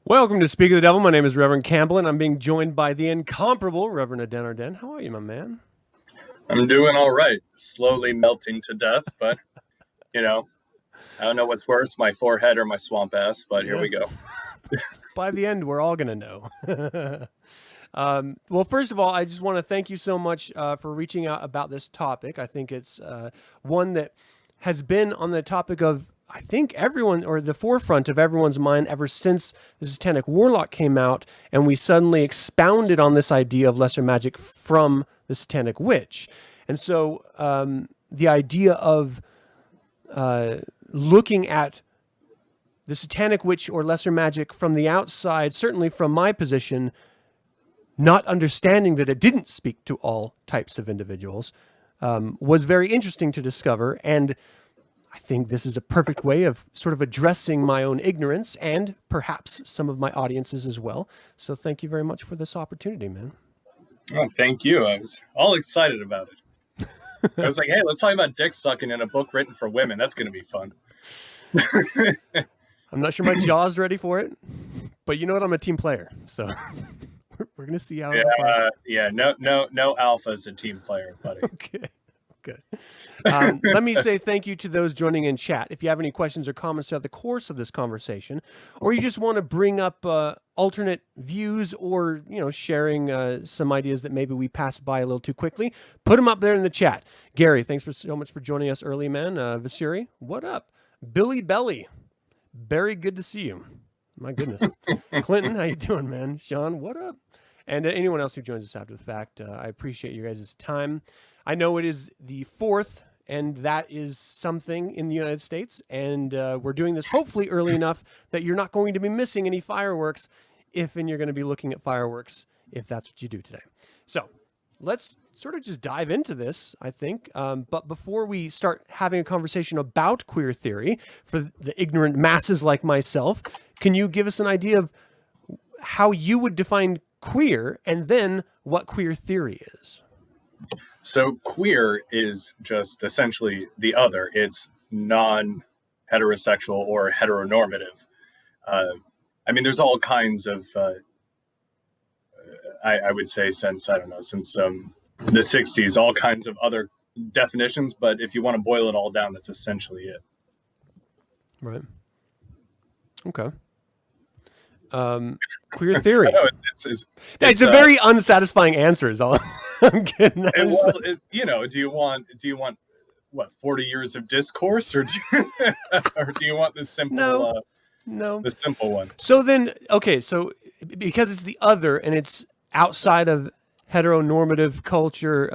Welcome to Speak of the Devil. My name is Reverend Campbell, and I'm being joined by the incomparable Reverend Aden Ardennes. How are you, my man? I'm doing all right. Slowly melting to death, but, I don't know what's worse, my forehead or my swamp ass, but Here we go. By the end, we're all going to know. Well, first of all, I just want to thank you so much for reaching out about this topic. I think it's one that has been on the topic of, I think, everyone, or the forefront of everyone's mind ever since the Satanic Warlock came out, and we suddenly expounded on this idea of lesser magic from the Satanic Witch. And so the idea of looking at the Satanic Witch or lesser magic from the outside, certainly from my position, not understanding that it didn't speak to all types of individuals, was very interesting to discover. And I think this is a perfect way of sort of addressing my own ignorance and perhaps some of my audiences as well. So thank you very much for this opportunity, man. Oh, thank you. I was all excited about it. I was like, hey, let's talk about dick sucking in a book written for women. That's going to be fun. I'm not sure my jaw's ready for it, but you know what? I'm a team player, so we're going to see how. No alpha is a team player, buddy. Okay. Good. Let me say thank you to those joining in chat. If you have any questions or comments throughout the course of this conversation, or you just want to bring up alternate views, or sharing some ideas that maybe we passed by a little too quickly, put them up there in the chat. Gary, thanks so much for joining us early, man. Vasiri, what up? Billy Belly, very good to see you. My goodness. Clinton, how you doing, man? Sean, what up? And anyone else who joins us after the fact, I appreciate you guys' time. I know it is the 4th, and that is something in the United States, and we're doing this hopefully early enough that you're not going to be missing any fireworks and you're going to be looking at fireworks if that's what you do today. So let's sort of just dive into this, I think. But before we start having a conversation about queer theory for the ignorant masses like myself, can you give us an idea of how you would define queer and then what queer theory is? So queer is just essentially the other. It's non-heterosexual or heteronormative. There's all kinds of, I would say since the 60s, all kinds of other definitions. But if you want to boil it all down, that's essentially it. Right. Okay. Queer theory. It's a very unsatisfying answer is all I'm kidding. Do you want what, 40 years of discourse, or do you want the simple the simple one? So then, okay, so because it's the other and it's outside of heteronormative culture,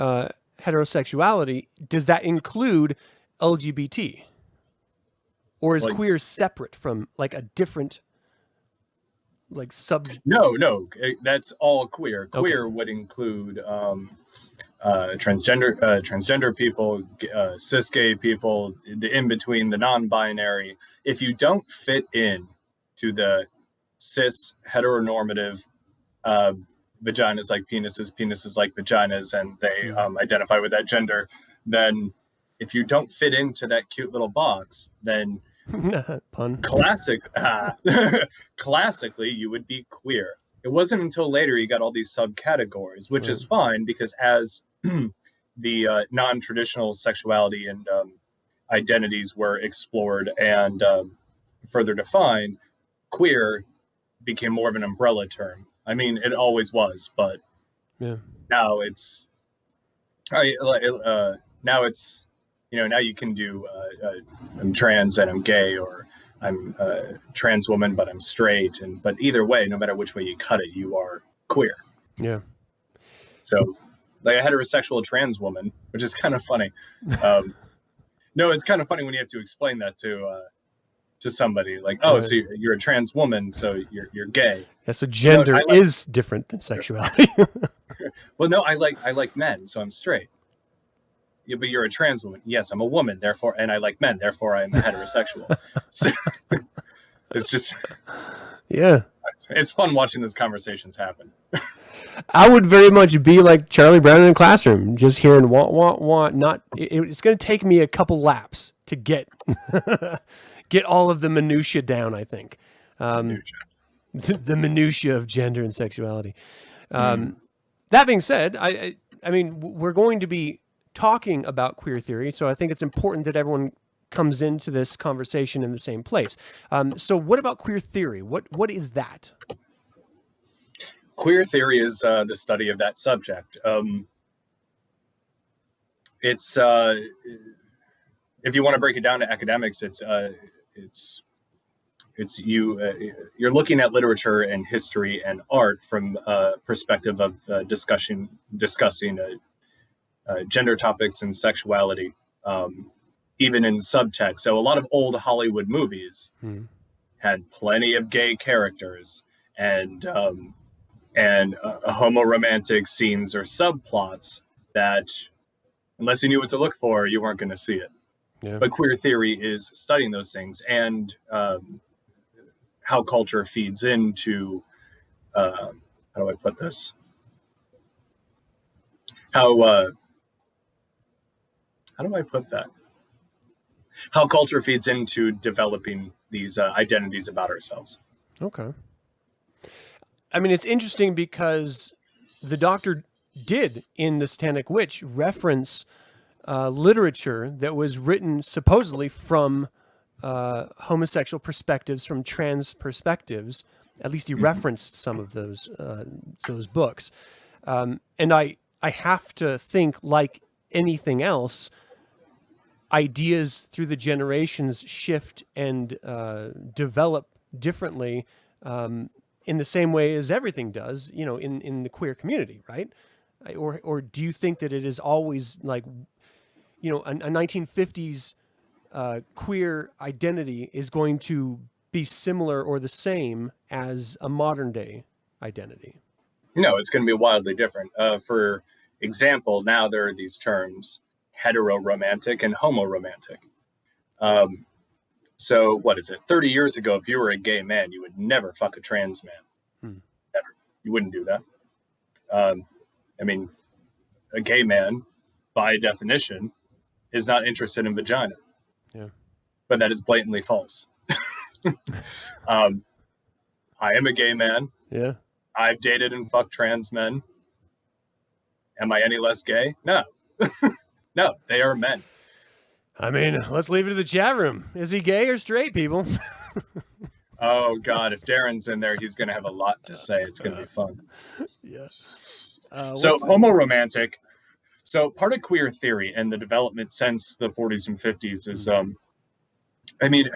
heterosexuality, does that include LGBT? Or is queer separate from like a different No, that's all queer. Queer would include transgender people, cis gay people, the in between, the non-binary. If you don't fit in to the cis heteronormative vaginas like penises like vaginas, and they identify with that gender, then if you don't fit into that cute little box, then pun. Classically, you would be queer. It wasn't until later you got all these subcategories, which is fine, because as the non-traditional sexuality and identities were explored and further defined, queer became more of an umbrella term. I mean, it always was, but now it's now you can do I'm trans and I'm gay, or I'm a trans woman but I'm straight, but either way, no matter which way you cut it, you are queer. Yeah. So like a heterosexual trans woman, which is kind of funny. No, it's kind of funny when you have to explain that to somebody, like, so you're a trans woman, so you're gay. Yeah, so gender is different than sexuality. Well, no, I like men, so I'm straight. Yeah, but you're a trans woman. Yes, I'm a woman, therefore, and I like men, therefore I'm a heterosexual. So, it's just, it's fun watching those conversations happen. I would very much be like Charlie Brown in a classroom, just hearing want. Not, it's going to take me a couple laps to get all of the minutia down, I think. the minutia of gender and sexuality. Mm. That being said, I mean, we're going to be talking about queer theory, so I think it's important that everyone comes into this conversation in the same place. So what about queer theory? What is that? Queer theory is the study of that subject. It's if you want to break it down to academics, you're looking at literature and history and art from a perspective of discussing gender topics and sexuality, even in subtext. So a lot of old Hollywood movies had plenty of gay characters and homoromantic scenes or subplots that, unless you knew what to look for, you weren't going to see it. Yeah. But queer theory is studying those things and how culture feeds into, how do I put this? How do I put that? How culture feeds into developing these identities about ourselves. Okay. I mean, it's interesting because the Doctor did, in The Satanic Witch, reference literature that was written supposedly from homosexual perspectives, from trans perspectives. At least he referenced some of those books. And I have to think, like anything else, ideas through the generations shift and develop differently in the same way as everything does, you know, in the queer community, right? Or do you think that it is always like, you know, a 1950s queer identity is going to be similar or the same as a modern day identity? No, it's going to be wildly different. For example, now there are these terms, heteroromantic and homoromantic. So what is it? 30 years ago, if you were a gay man, you would never fuck a trans man. Never. You wouldn't do that. I mean, a gay man, by definition, is not interested in vagina. Yeah. But that is blatantly false. I am a gay man. Yeah. I've dated and fucked trans men. Am I any less gay? No. No, they are men. I mean, let's leave it to the chat room. Is he gay or straight, people? Oh, God. If Darren's in there, he's going to have a lot to say. It's going to be fun. Yeah. So homoromantic. So part of queer theory and the development since the 40s and 50s is, I mean,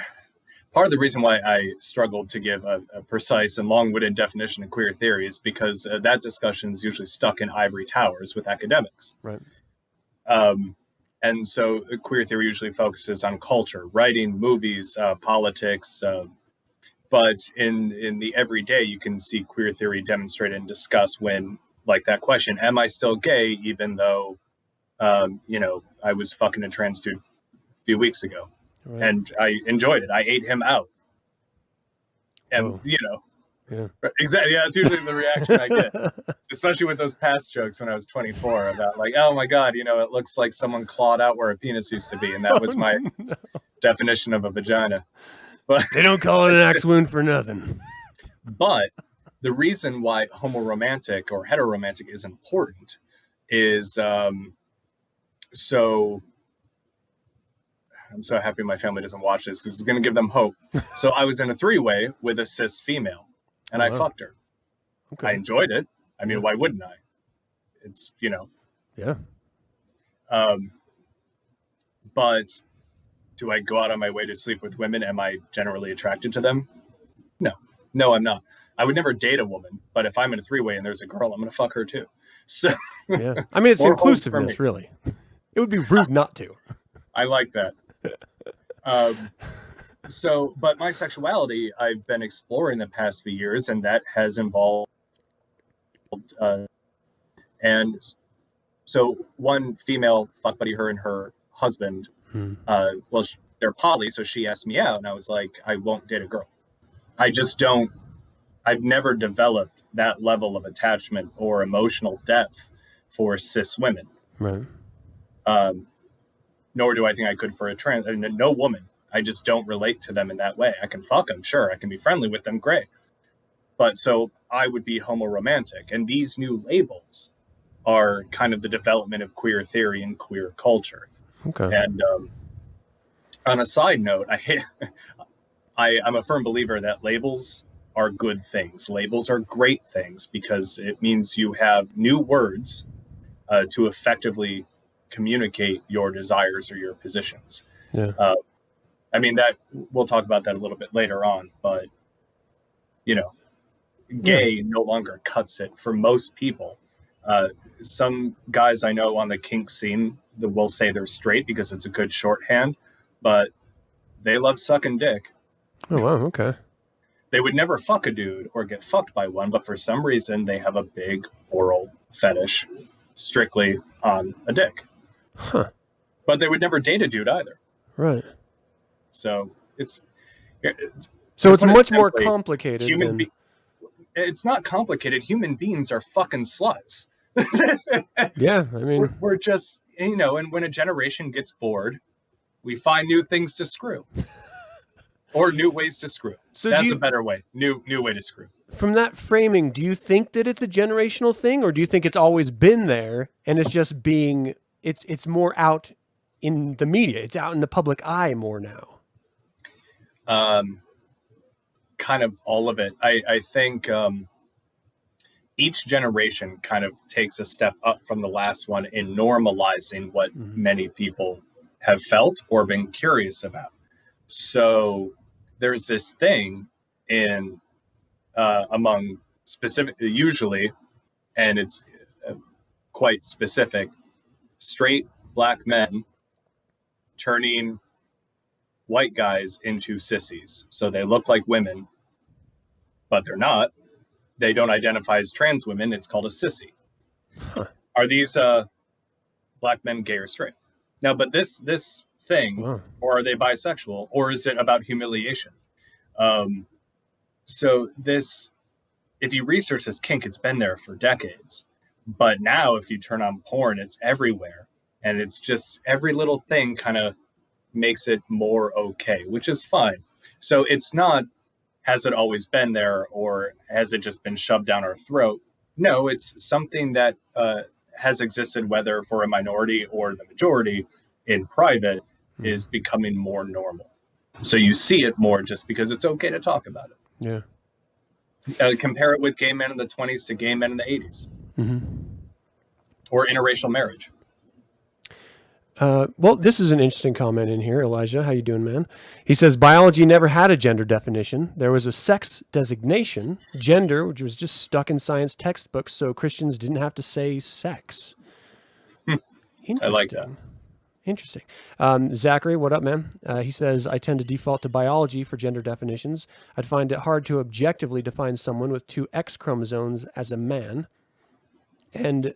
part of the reason why I struggled to give a precise and long-winded definition of queer theory is because that discussion is usually stuck in ivory towers with academics. Right. And so queer theory usually focuses on culture, writing, movies, politics. But in the everyday, you can see queer theory demonstrated and discussed when, like that question, am I still gay even though, you know, I was fucking a trans dude a few weeks ago? Right. And I enjoyed it. I ate him out. And, you know, yeah. Exactly. Yeah, that's usually the reaction I get, especially with those past jokes when I was 24 about like, oh my God, you know, it looks like someone clawed out where a penis used to be. And that was my definition of a vagina. But they don't call it an axe wound for nothing. But the reason why homoromantic or heteroromantic is important is so I'm so happy my family doesn't watch this because it's going to give them hope. So I was in a three-way with a cis female, and I fucked her. Okay. I enjoyed it. I mean, why wouldn't I? It's, you know. Yeah. But do I go out on my way to sleep with women? Am I generally attracted to them? No. No, I'm not. I would never date a woman, but if I'm in a three-way and there's a girl, I'm going to fuck her too. So yeah. I mean, it's inclusiveness, really. It would be rude not to. I like that. So, but my sexuality, I've been exploring the past few years, and that has involved, and so one female fuck buddy, her and her husband, well, they're poly, so she asked me out, and I was like, I won't date a girl. I just don't, I've never developed that level of attachment or emotional depth for cis women. Right. Nor do I think I could for a trans, no woman. I just don't relate to them in that way. I can fuck them, sure. I can be friendly with them, great. But so I would be homoromantic, and these new labels are kind of the development of queer theory and queer culture. Okay. And on a side note, I'm a firm believer that labels are good things. Labels are great things because it means you have new words to effectively communicate your desires or your positions. Yeah. I mean, that we'll talk about that a little bit later on, but gay no longer cuts it for most people. Some guys I know on the kink scene that will say they're straight because it's a good shorthand, but they love sucking dick. Oh, wow. Okay. They would never fuck a dude or get fucked by one, but for some reason they have a big oral fetish strictly on a dick. Huh. But they would never date a dude either. Right. So it's much more complicated than... It's not complicated. Human beings are fucking sluts. Yeah, I mean... We're just, and when a generation gets bored, we find new things to screw. Or new ways to screw. So that's a better way. New way to screw. From that framing, do you think that it's a generational thing, or do you think it's always been there and it's just it's more out in the media? It's out in the public eye more now. Kind of all of it. I think each generation kind of takes a step up from the last one in normalizing what many people have felt or been curious about. So there's this thing in among specifically, usually, and it's quite specific, straight black men turning white guys into sissies. So they look like women, but they're not. They don't identify as trans women. It's called a sissy. Huh. Are these black men gay or straight? Now, but this thing, or are they bisexual, or is it about humiliation? So this, if you research this kink, it's been there for decades. But now if you turn on porn, it's everywhere. And it's just every little thing kind of makes it more okay, which is fine. So it's not, has it always been there, or has it just been shoved down our throat? No, it's something that has existed, whether for a minority or the majority in private, is becoming more normal. So you see it more just because it's okay to talk about it. Yeah. Compare it with gay men in the 20s to gay men in the 80s. Or interracial marriage. Well, this is an interesting comment in here. Elijah, how you doing, man? He says, biology never had a gender definition. There was a sex designation, gender, which was just stuck in science textbooks, so Christians didn't have to say sex. Interesting. I like that. Interesting. Zachary, what up, man? He says, I tend to default to biology for gender definitions. I'd find it hard to objectively define someone with 2 X chromosomes as a man. And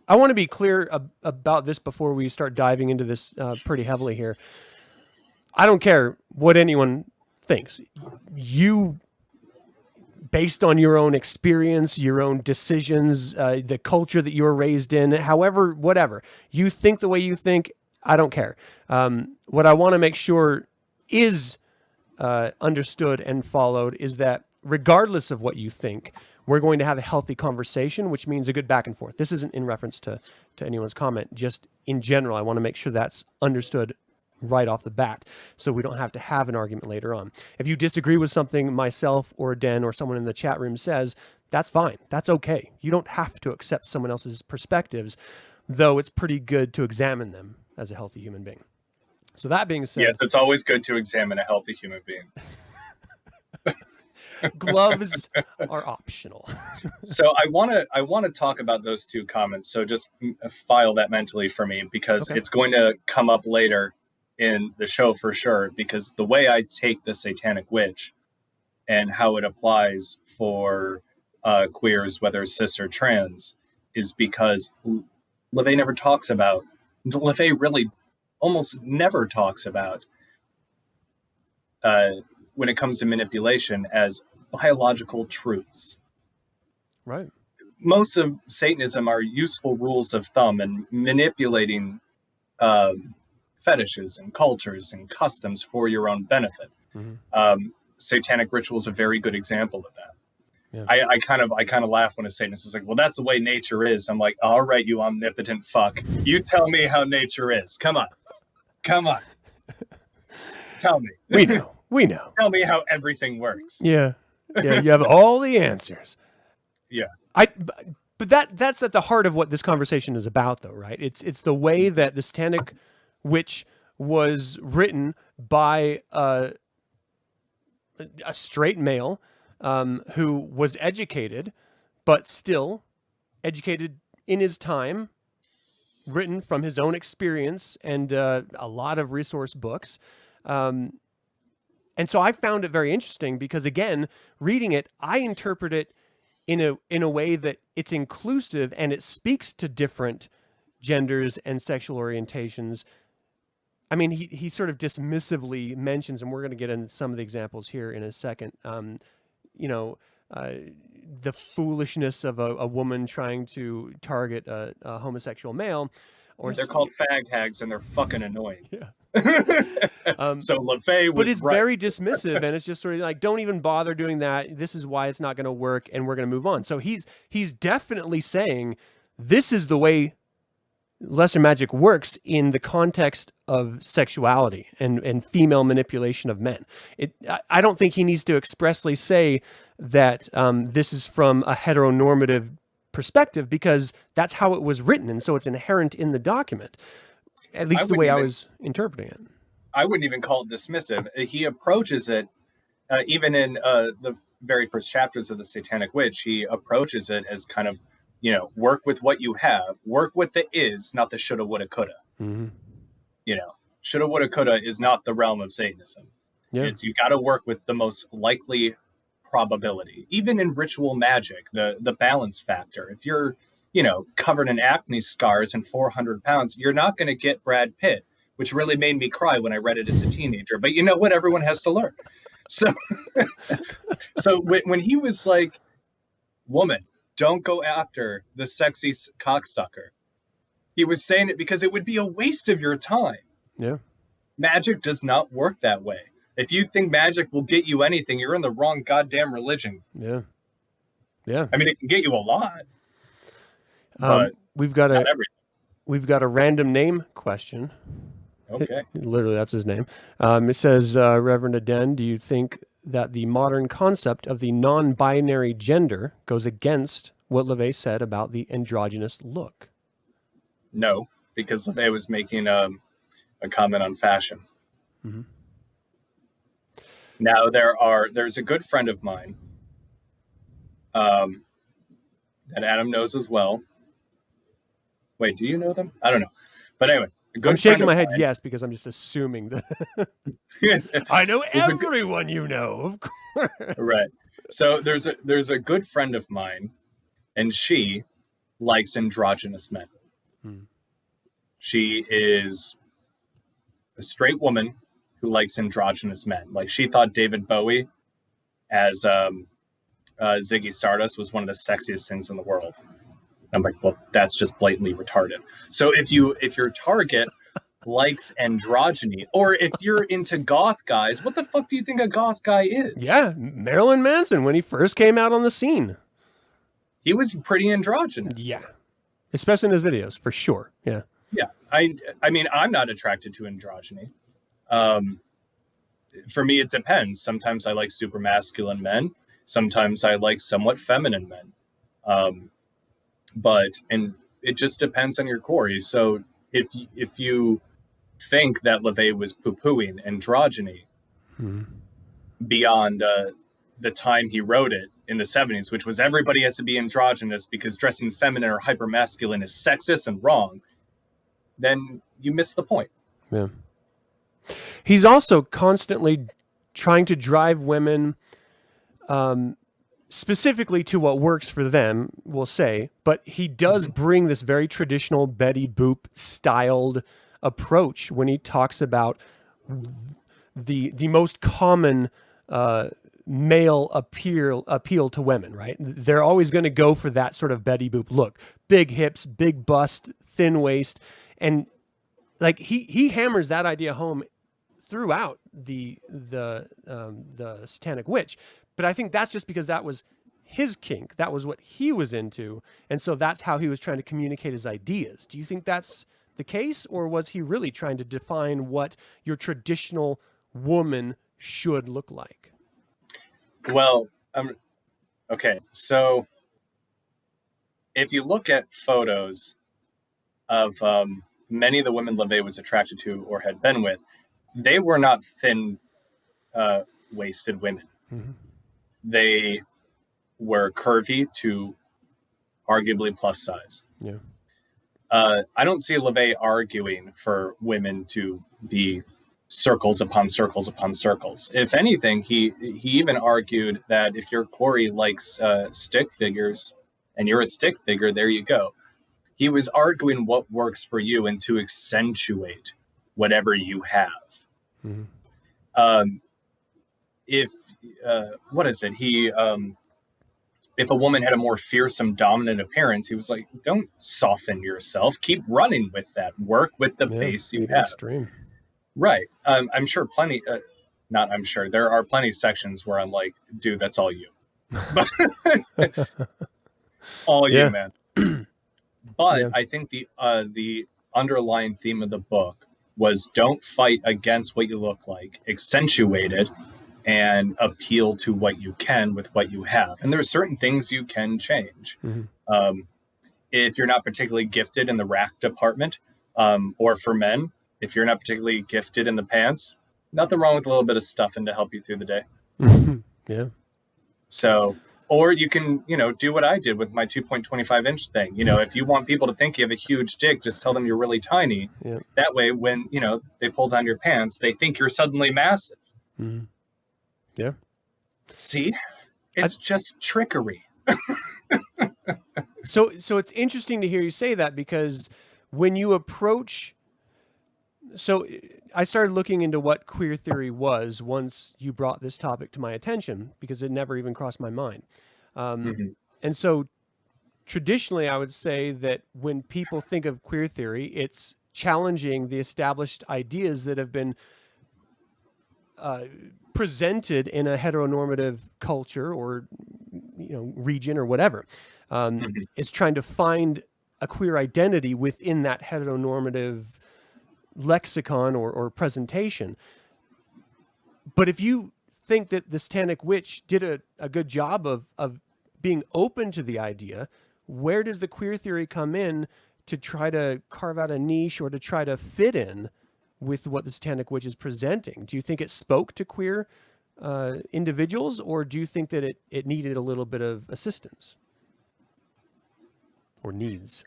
I want to be clear about this before we start diving into this pretty heavily here. I don't care what anyone thinks. You, based on your own experience, your own decisions, the culture that you were raised in, however, whatever, you think the way you think, I don't care. What I want to make sure is understood and followed is that regardless of what you think, we're going to have a healthy conversation, which means a good back and forth. This isn't in reference to anyone's comment. Just in general, I want to make sure that's understood right off the bat so we don't have to have an argument later on. If you disagree with something myself or Den or someone in the chat room says, that's fine. That's okay. You don't have to accept someone else's perspectives, though it's pretty good to examine them as a healthy human being. So that being said... Yes, it's always good to examine a healthy human being. Gloves are optional. So I want to talk about those 2 comments. So just file that mentally for me, because it's going to come up later in the show for sure. Because the way I take the Satanic Witch and how it applies for queers, whether cis or trans, is because LaVey never talks about. LaVey really almost never talks about when it comes to manipulation as biological truths. Right. Most of Satanism are useful rules of thumb and manipulating fetishes and cultures and customs for your own benefit. Satanic ritual is a very good example of that. I kind of laugh when a Satanist is like, well, that's the way nature is. I'm like, all right, you omnipotent fuck. You tell me how nature is. Come on. Tell me. We know. Tell me how everything works. Yeah. You have all the answers. Yeah. But that's at the heart of what this conversation is about, though, right? It's the way that the Satanic Witch was written by a straight male who was educated, but still educated in his time, written from his own experience and a lot of resource books. And so I found it very interesting because, again, reading it, I interpret it in a way that it's inclusive and it speaks to different genders and sexual orientations. I mean, he sort of dismissively mentions, and we're going to get into some of the examples here in a second, the foolishness of a woman trying to target a homosexual male. Or they're called fag hags and they're fucking annoying. Yeah. So LaVey was but it's right. very dismissive, and it's just sort of like, don't even bother doing that. This is why it's not going to work, and we're going to move on. So he's definitely saying this is the way lesser magic works in the context of sexuality and female manipulation of men. I don't think he needs to expressly say that this is from a heteronormative perspective, because that's how it was written, and so it's inherent in the document, at least the way I was interpreting it. I wouldn't even call it dismissive. He approaches it, even in the very first chapters of the Satanic Witch, he approaches it as kind of, work with what you have, work with the is, not the shoulda, woulda, coulda. Mm-hmm. Shoulda, woulda, coulda is not the realm of Satanism. Yeah. It's you got to work with the most likely probability. Even in ritual magic, the balance factor. If you're, covered in acne scars and 400 pounds, you're not going to get Brad Pitt, which really made me cry when I read it as a teenager. But you know what? Everyone has to learn. So, when he was like, woman, don't go after the sexy cocksucker, he was saying it because it would be a waste of your time. Yeah. Magic does not work that way. If you think magic will get you anything, you're in the wrong goddamn religion. Yeah. Yeah. I mean, it can get you a lot. But we've got a random name question. Okay. Literally, that's his name. It says, Reverend Aden, do you think that the modern concept of the non-binary gender goes against what LaVey said about the androgynous look? No, because LaVey was making a comment on fashion. Mm-hmm. Now there's a good friend of mine that Adam knows as well. Wait, do you know them? I don't know. But anyway, I'm shaking my head yes, because I'm just assuming that I know everyone you know, of course. Right. So there's a good friend of mine, and she likes androgynous men. Hmm. She is a straight woman who likes androgynous men. Like, she thought David Bowie as Ziggy Stardust was one of the sexiest things in the world. I'm like, well, that's just blatantly retarded. So if your target likes androgyny, or if you're into goth guys, what the fuck do you think a goth guy is? Yeah, Marilyn Manson, when he first came out on the scene, he was pretty androgynous. Yeah, especially in his videos, for sure. Yeah. Yeah, I mean, I'm not attracted to androgyny. For me, it depends. Sometimes I like super masculine men. Sometimes I like somewhat feminine men. And it just depends on your core. So if you think that LaVey was poo-pooing androgyny beyond the time he wrote it in the 70s, which was everybody has to be androgynous because dressing feminine or hyper-masculine is sexist and wrong, then you miss the point. Yeah. He's also constantly trying to drive women specifically to what works for them, we'll say, but he does bring this very traditional Betty Boop styled approach when he talks about the most common male appeal to women, right? They're always going to go for that sort of Betty Boop look. Big hips, big bust, thin waist. And like he hammers that idea home throughout the Satanic Witch. But I think that's just because that was his kink. That was what he was into. And so that's how he was trying to communicate his ideas. Do you think that's the case, or was he really trying to define what your traditional woman should look like? Well, okay. So if you look at photos of many of the women LaVey was attracted to or had been with, they were not thin, waisted women. Mm-hmm. They were curvy to arguably plus size. Yeah. I don't see LaVey arguing for women to be circles upon circles upon circles. If anything, he even argued that if your Corey likes stick figures and you're a stick figure, there you go. He was arguing what works for you and to accentuate whatever you have. Mm-hmm. What is it? If a woman had a more fearsome, dominant appearance, he was like, don't soften yourself. Keep running with that. Work with the base you have. Extreme. Right. I'm sure there are plenty of sections where I'm like, dude, that's all you. All you, man. But I think the underlying theme of the book was don't fight against what you look like, accentuate it, and appeal to what you can with what you have. And there are certain things you can change. Mm-hmm. If you're not particularly gifted in the rack department, or for men, if you're not particularly gifted in the pants, nothing wrong with a little bit of stuffing to help you through the day. Yeah. So, or you can, do what I did with my 2.25 inch thing. If you want people to think you have a huge dick, just tell them you're really tiny. Yeah. That way, when, they pull down your pants, they think you're suddenly massive. Mm-hmm. Yeah. See, it's just trickery. So it's interesting to hear you say that, because when you approach, so I started looking into what queer theory was once you brought this topic to my attention, because it never even crossed my mind. Mm-hmm. And so traditionally, I would say that when people think of queer theory, it's challenging the established ideas that have been presented in a heteronormative culture or region or whatever. Mm-hmm. It's trying to find a queer identity within that heteronormative lexicon or presentation. But if you think that the Satanic Witch did a good job of being open to the idea, where does the queer theory come in to try to carve out a niche or to try to fit in with what the Satanic Witch is presenting? Do you think it spoke to queer individuals, or do you think that it needed a little bit of assistance or needs?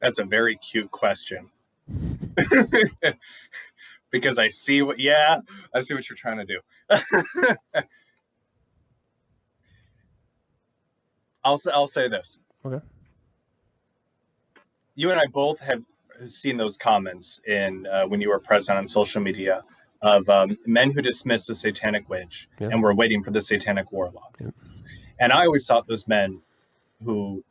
That's a very cute question. Because I see what you're trying to do. I'll say this. Okay. You and I both have seen those comments in when you were present on social media of men who dismiss the Satanic Witch and were waiting for the Satanic Warlock. Yeah. And I always thought those men who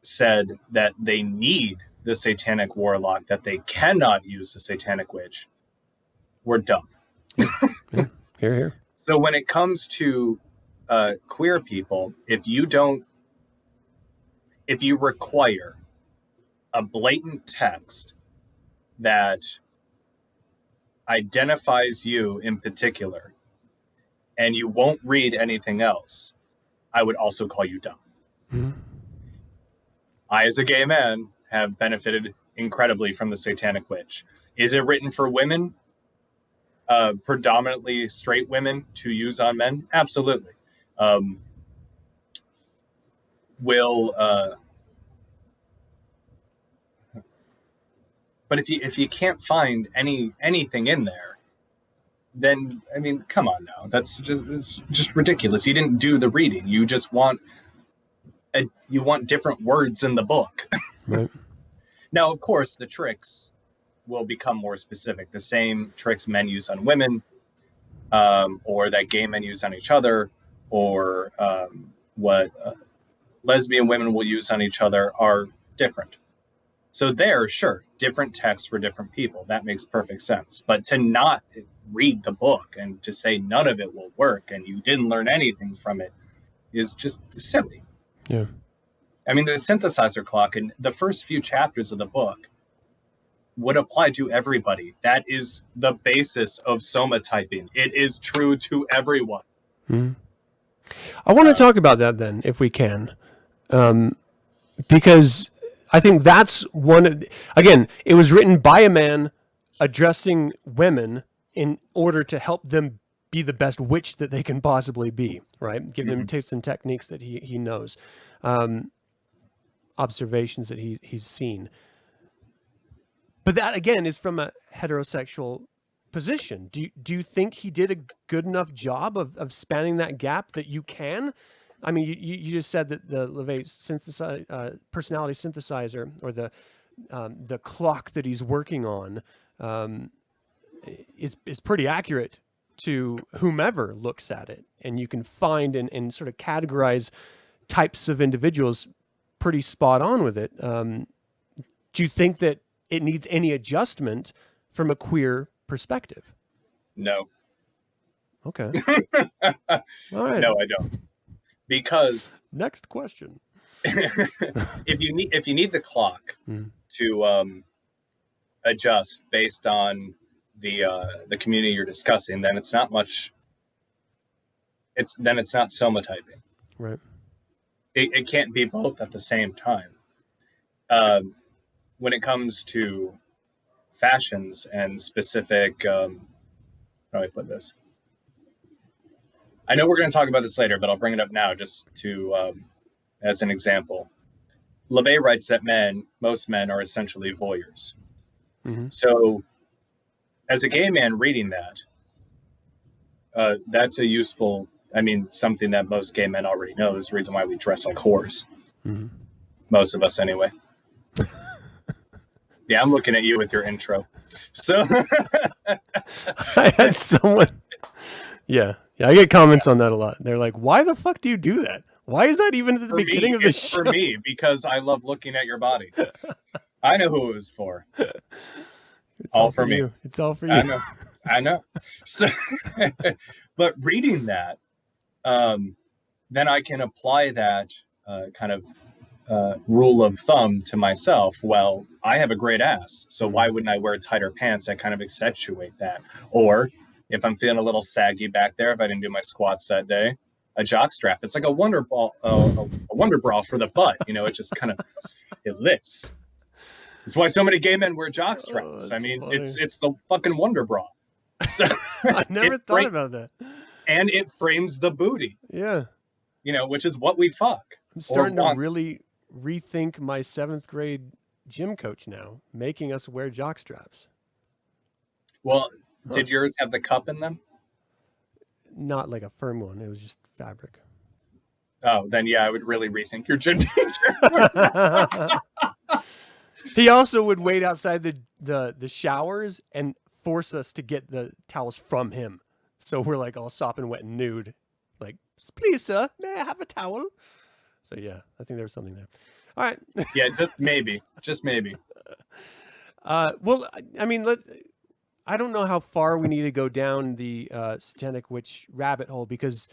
said that they need the Satanic Warlock, that they cannot use the Satanic Witch, were dumb. Yeah. Here. So when it comes to queer people, if you require a blatant text that identifies you in particular, and you won't read anything else, I would also call you dumb. Mm-hmm. I, as a gay man, have benefited incredibly from the Satanic Witch. Is it written for women, predominantly straight women, to use on men? Absolutely. But if you can't find anything in there, then I mean, come on now. It's just ridiculous. You didn't do the reading. You just want different words in the book. Right. Now, of course, the tricks will become more specific. The same tricks men use on women, or that gay men use on each other, or what lesbian women will use on each other are different. So sure, different texts for different people. That makes perfect sense. But to not read the book and to say none of it will work and you didn't learn anything from it is just silly. Yeah. I mean, the synthesizer clock in the first few chapters of the book would apply to everybody. That is the basis of somatyping. It is true to everyone. Mm-hmm. I want to talk about that then, if we can, because I think that's again, it was written by a man addressing women in order to help them be the best witch that they can possibly be, right? Give them tips and techniques that he knows, observations that he's seen. But that, again, is from a heterosexual position. Do you think he did a good enough job of spanning that gap that you can? I mean, you just said that the LaVey personality synthesizer, or the clock that he's working on, is pretty accurate to whomever looks at it, and you can find and sort of categorize types of individuals pretty spot on with it. Do you think that it needs any adjustment from a queer perspective? No. Okay. All right. No, I don't. Because next question. if you need the clock to adjust based on the community you're discussing, then it's not much. It's not somatyping. Right. It can't be both at the same time. When it comes to fashions and specific, how do I put this? I know we're going to talk about this later, but I'll bring it up now just to, as an example. LaVey writes that most men are essentially voyeurs. Mm-hmm. So as a gay man reading that, that's a useful, something that most gay men already know. Is the reason why we dress like whores. Mm-hmm. Most of us anyway. Yeah, I'm looking at you with your intro. So I had someone. Yeah, I get comments on that a lot. They're like, "Why the fuck do you do that? Why is that even at the beginning of the show?" For me, because I love looking at your body. I know who it was for. It's all for me. It's all for you. I know. So, but reading that, then I can apply that kind of rule of thumb to myself. Well, I have a great ass, so why wouldn't I wear tighter pants that kind of accentuate that? Or if I'm feeling a little saggy back there, if I didn't do my squats that day, a jock strap. It's like a wonder bra for the butt. It just kind of it lifts. That's why so many gay men wear jock straps. Funny. It's the fucking wonder bra. So, I never thought about that. And it frames the booty. Yeah. Which is what we fuck. I'm starting to really rethink my 7th grade gym coach now, making us wear jock straps. Well, did yours have the cup in them? Not like a firm one. It was just fabric. Oh, then yeah, I would really rethink your gym teacher. He also would wait outside the showers and force us to get the towels from him. So we're like all sopping wet and nude. Like, "Please, sir, may I have a towel?" So yeah, I think there was something there. All right. Yeah, just maybe. Well, I don't know how far we need to go down the Satanic Witch rabbit hole, because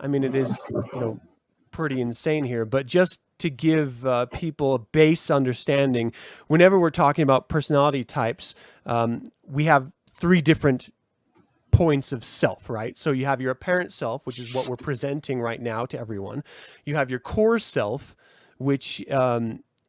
it is pretty insane here. But just to give people a base understanding, whenever we're talking about personality types, we have 3 different points of self, right? So you have your apparent self, which is what we're presenting right now to everyone. You have your core self, which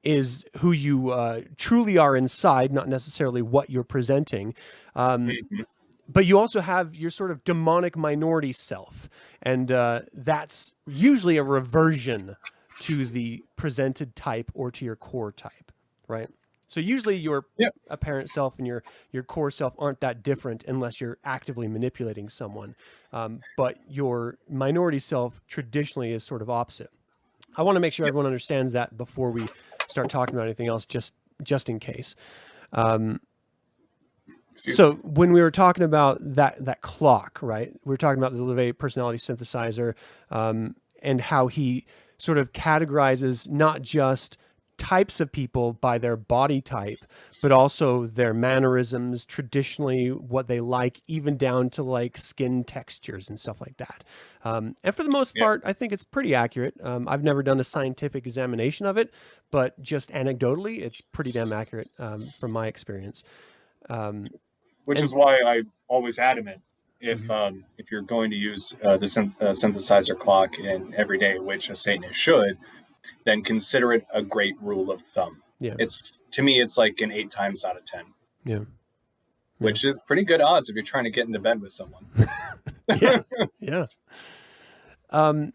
is who you truly are inside, not necessarily what you're presenting. But you also have your sort of demonic minority self, and that's usually a reversion to the presented type or to your core type, right? So usually your apparent self and your core self aren't that different unless you're actively manipulating someone. But your minority self traditionally is sort of opposite. I want to make sure everyone understands that before we start talking about anything else, just in case. So when we were talking about that clock, right? We were talking about the LaVey personality synthesizer, and how he sort of categorizes not just types of people by their body type, but also their mannerisms, traditionally what they like, even down to like skin textures and stuff like that. And for the most part, I think it's pretty accurate. I've never done a scientific examination of it, but just anecdotally, it's pretty damn accurate from my experience. Which is why I'm always adamant, if you're going to use the synthesizer clock in every day, which a Satanist should, then consider it a great rule of thumb. Yeah. To me, it's like an 8 times out of 10. Yeah. Which is pretty good odds if you're trying to get into bed with someone. Yeah. Yeah. I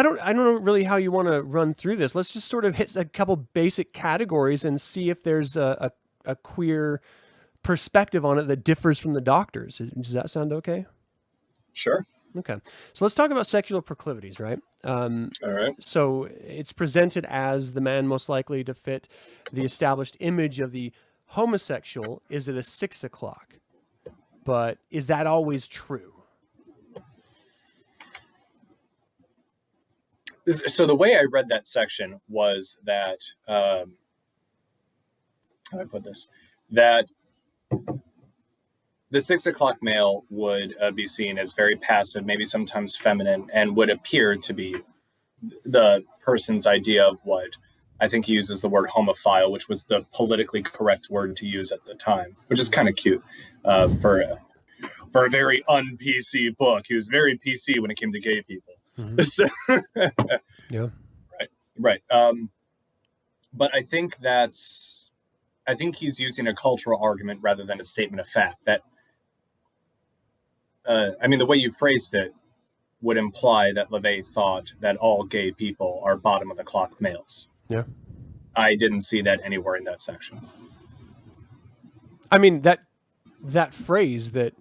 don't know really how you want to run through this. Let's just sort of hit a couple basic categories and see if there's a queer perspective on it that differs from the doctors. Does that sound okay? Sure. Okay. So let's talk about sexual proclivities, right? All right. So it's presented as the man most likely to fit the established image of the homosexual is at a 6 o'clock. But is that always true? So the way I read that section was that, how do I put this? That the 6 o'clock male would be seen as very passive, maybe sometimes feminine, and would appear to be the person's idea of what I think he uses the word homophile, which was the politically correct word to use at the time, which is kind of cute for a very un-PC book. He was very PC when it came to gay people. Mm-hmm. Yeah. Right. But I think he's using a cultural argument rather than a statement of fact. That, the way you phrased it would imply that LaVey thought that all gay people are bottom of the clock males. Yeah. I didn't see that anywhere in that section. I mean, that phrase that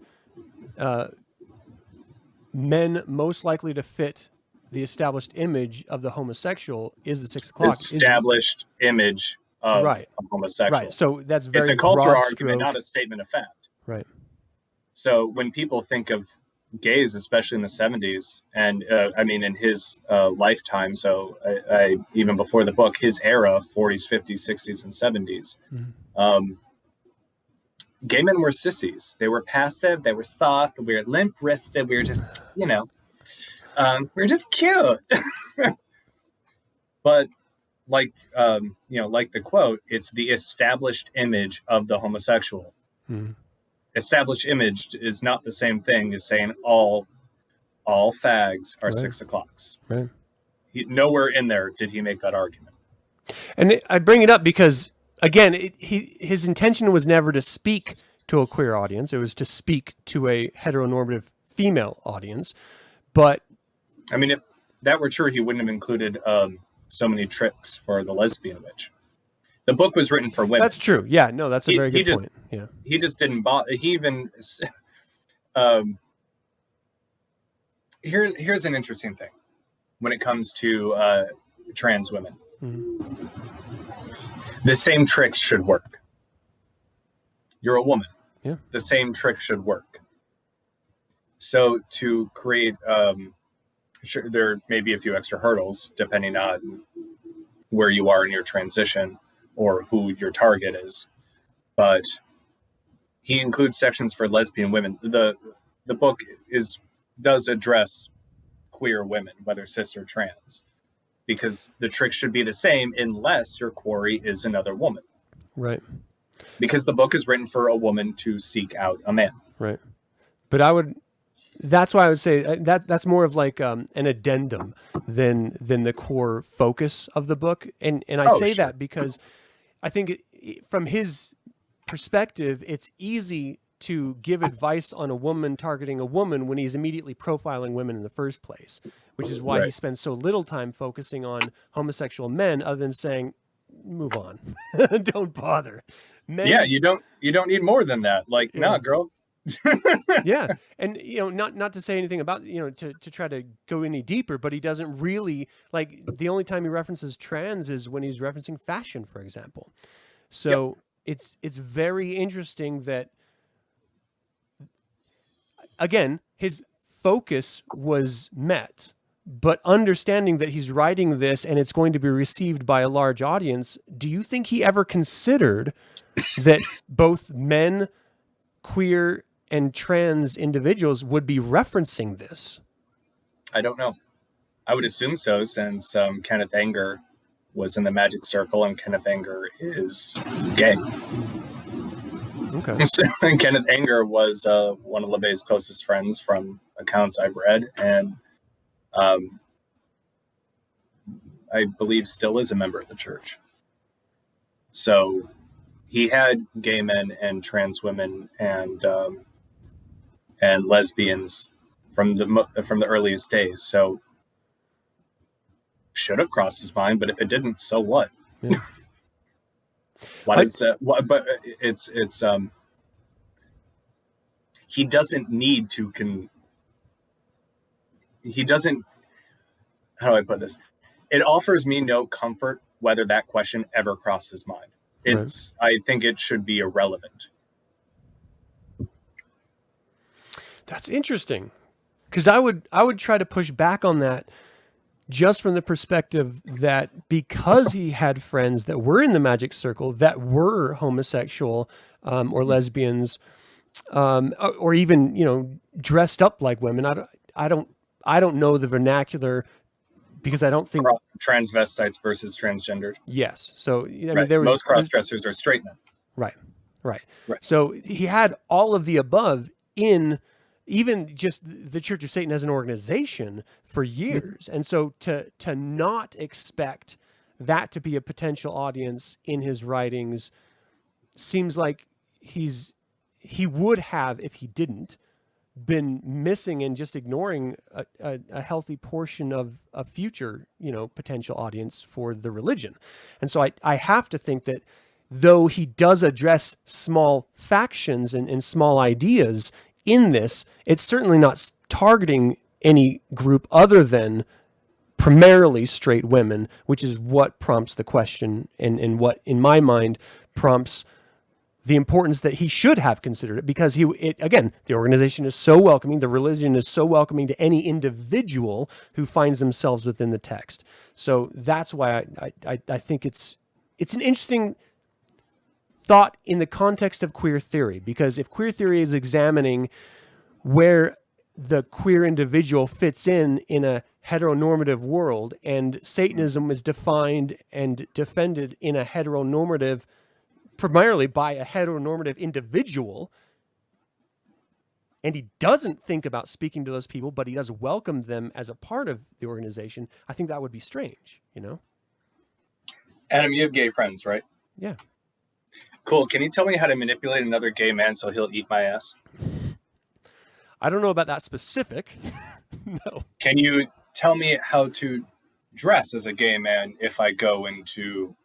men most likely to fit the established image of the homosexual is the 6 o'clock. Established image of a homosexual. Right. So that's very it's a cultural argument, stroke. not a statement of fact. Right. So when people think of gays, especially in the 70s, and in his lifetime, so I even before the book, his era, 40s, 50s, 60s, and 70s, gay men were sissies. They were passive, they were soft, we were limp-wristed, we were just, we were just cute. But like the quote, it's the established image of the homosexual. Mm-hmm. Established image is not the same thing as saying all fags are 6 o'clocks. Right. Nowhere in there did he make that argument. And I bring it up because, again, his intention was never to speak to a queer audience. It was to speak to a heteronormative female audience. But if that were true, he wouldn't have included so many tricks for the lesbian witch. The book was written for women. That's true. Yeah, no, that's a very good point. Yeah, he just didn't bother. He even here's an interesting thing when it comes to trans women. Mm-hmm. The same tricks should work. You're a woman. Yeah, the same trick should work. So to create, sure, there may be a few extra hurdles depending on where you are in your transition or who your target is, but he includes sections for lesbian women. The book does address queer women, whether cis or trans, because the trick should be the same unless your quarry is another woman. Right. Because the book is written for a woman to seek out a man. Right. But that's why I would say that's more of like an addendum than the core focus of the book. And I say sure. that because I think from his perspective, it's easy to give advice on a woman targeting a woman when he's immediately profiling women in the first place, which is why he spends so little time focusing on homosexual men other than saying, move on, don't bother. Men, yeah, you don't need more than that. Like, nah, girl. Yeah. And, not to say anything about, to try to go any deeper, but he doesn't really, like, the only time he references trans is when he's referencing fashion, for example. So it's very interesting that, again, his focus was met, But understanding that he's writing this and it's going to be received by a large audience, do you think he ever considered that both men, queer, and trans individuals would be referencing this? I don't know. I would assume so, since Kenneth Anger was in the Magic Circle, and Kenneth Anger is gay. Okay. So, Kenneth Anger was one of LaVey's closest friends from accounts I've read, and I believe still is a member of the church. So he had gay men and trans women and lesbians from the earliest days. So should have crossed his mind, but if it didn't, so what? Yeah. Why does that? But it's he doesn't need to he doesn't. How do I put this? It offers me no comfort whether that question ever crossed his mind. It's I think it should be irrelevant. That's interesting, because I would try to push back on that, just from the perspective that because he had friends that were in the Magic Circle that were homosexual or lesbians, or even, you know, dressed up like women. I don't know the vernacular, because I don't think Transvestites versus transgendered. Yes. So I mean, Right. there was Most cross-dressers are straight men. Right. So he had all of the above in even just the Church of Satan as an organization for years. And so to not expect that to be a potential audience in his writings seems like he would have, if he didn't, been missing and just ignoring a healthy portion of a future, you know, potential audience for the religion. And so I have to think that though he does address small factions and small ideas in this, it's certainly not targeting any group other than primarily straight women, which is what prompts the question and what, in my mind, prompts the importance that he should have considered it, because again, the organization is so welcoming, the religion is so welcoming to any individual who finds themselves within the text. So that's why I think it's an interesting thought in the context of queer theory, because if queer theory is examining where the queer individual fits in a heteronormative world, and Satanism is defined and defended in a heteronormative, primarily by a heteronormative individual, and he doesn't think about speaking to those people, but he does welcome them as a part of the organization, I think that would be strange, you know? Adam, you have gay friends, right? Yeah. Cool. Can you tell me how to manipulate another gay man so he'll eat my ass? I don't know about that specific. No. Can you tell me how to dress as a gay man if I go into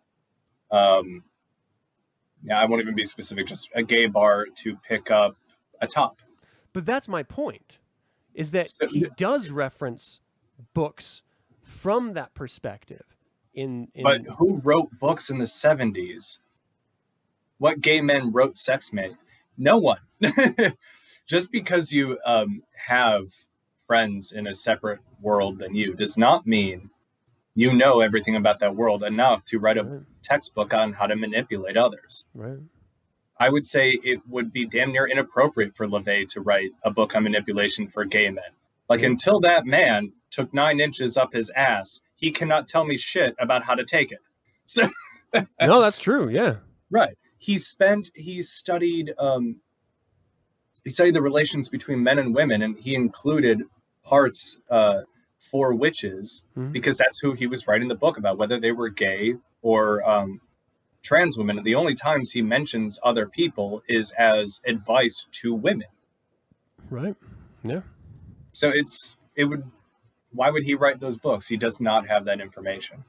I won't even be specific, just a gay bar to pick up a top? But that's my point, is that he does reference books from that perspective. But who wrote books in the 70s? What gay men wrote sex manuals? No one. Just because you have friends in a separate world than you does not mean you know everything about that world enough to write a textbook on how to manipulate others. Right. I would say it would be damn near inappropriate for LaVey to write a book on manipulation for gay men. Like, until that man took 9 inches up his ass, he cannot tell me shit about how to take it. So, no, that's true. Yeah. Right. He studied the relations between men and women, and he included parts for witches, because that's who he was writing the book about, whether they were gay or trans women. And the only times he mentions other people is as advice to women. Right. Yeah. So why would he write those books? He does not have that information.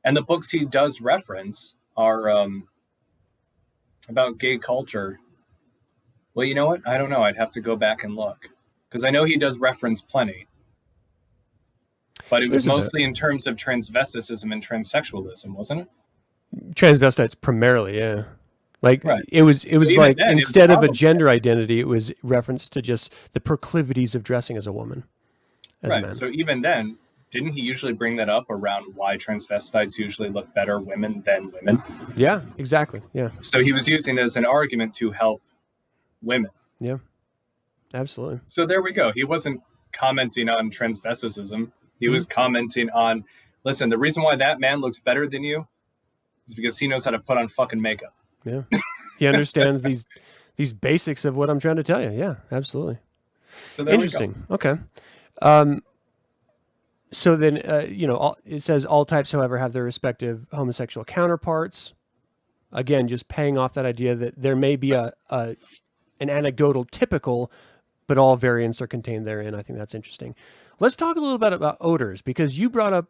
And the books he does reference are about gay culture. Well, you know what? I don't know. I'd have to go back and look, because I know he does reference plenty. But it was mostly in terms of transvesticism and transsexualism, wasn't it? Transvestites primarily, yeah. Like, right. it was like, then, instead of a gender identity, it was reference to just the proclivities of dressing as a woman, as a man. So even then, didn't he usually bring that up around why transvestites usually look better women than women? Yeah, exactly. Yeah. So he was using it as an argument to help women. Yeah, absolutely. So there we go. He wasn't commenting on transvesticism. He was commenting on, listen, the reason why that man looks better than you is because he knows how to put on fucking makeup. Yeah. He understands these basics of what I'm trying to tell you. Yeah, absolutely. So there Interesting. Okay. So then, it says all types, however, have their respective homosexual counterparts. Again, just paying off that idea that there may be an anecdotal typical, but all variants are contained therein. I think that's interesting. Let's talk a little bit about odors, because you brought up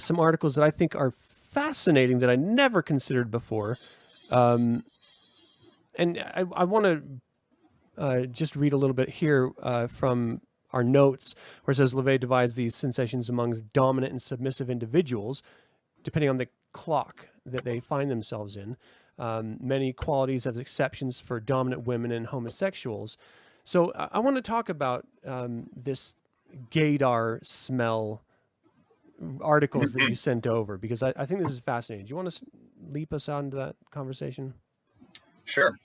some articles that I think are fascinating that I never considered before. And I want to just read a little bit here from our notes, where it says LaVey divides these sensations amongst dominant and submissive individuals, depending on the clock that they find themselves in. Many qualities have exceptions for dominant women and homosexuals. So I want to talk about this gaydar smell articles that you sent over, because I think this is fascinating. Do you want to leap us onto that conversation? Sure.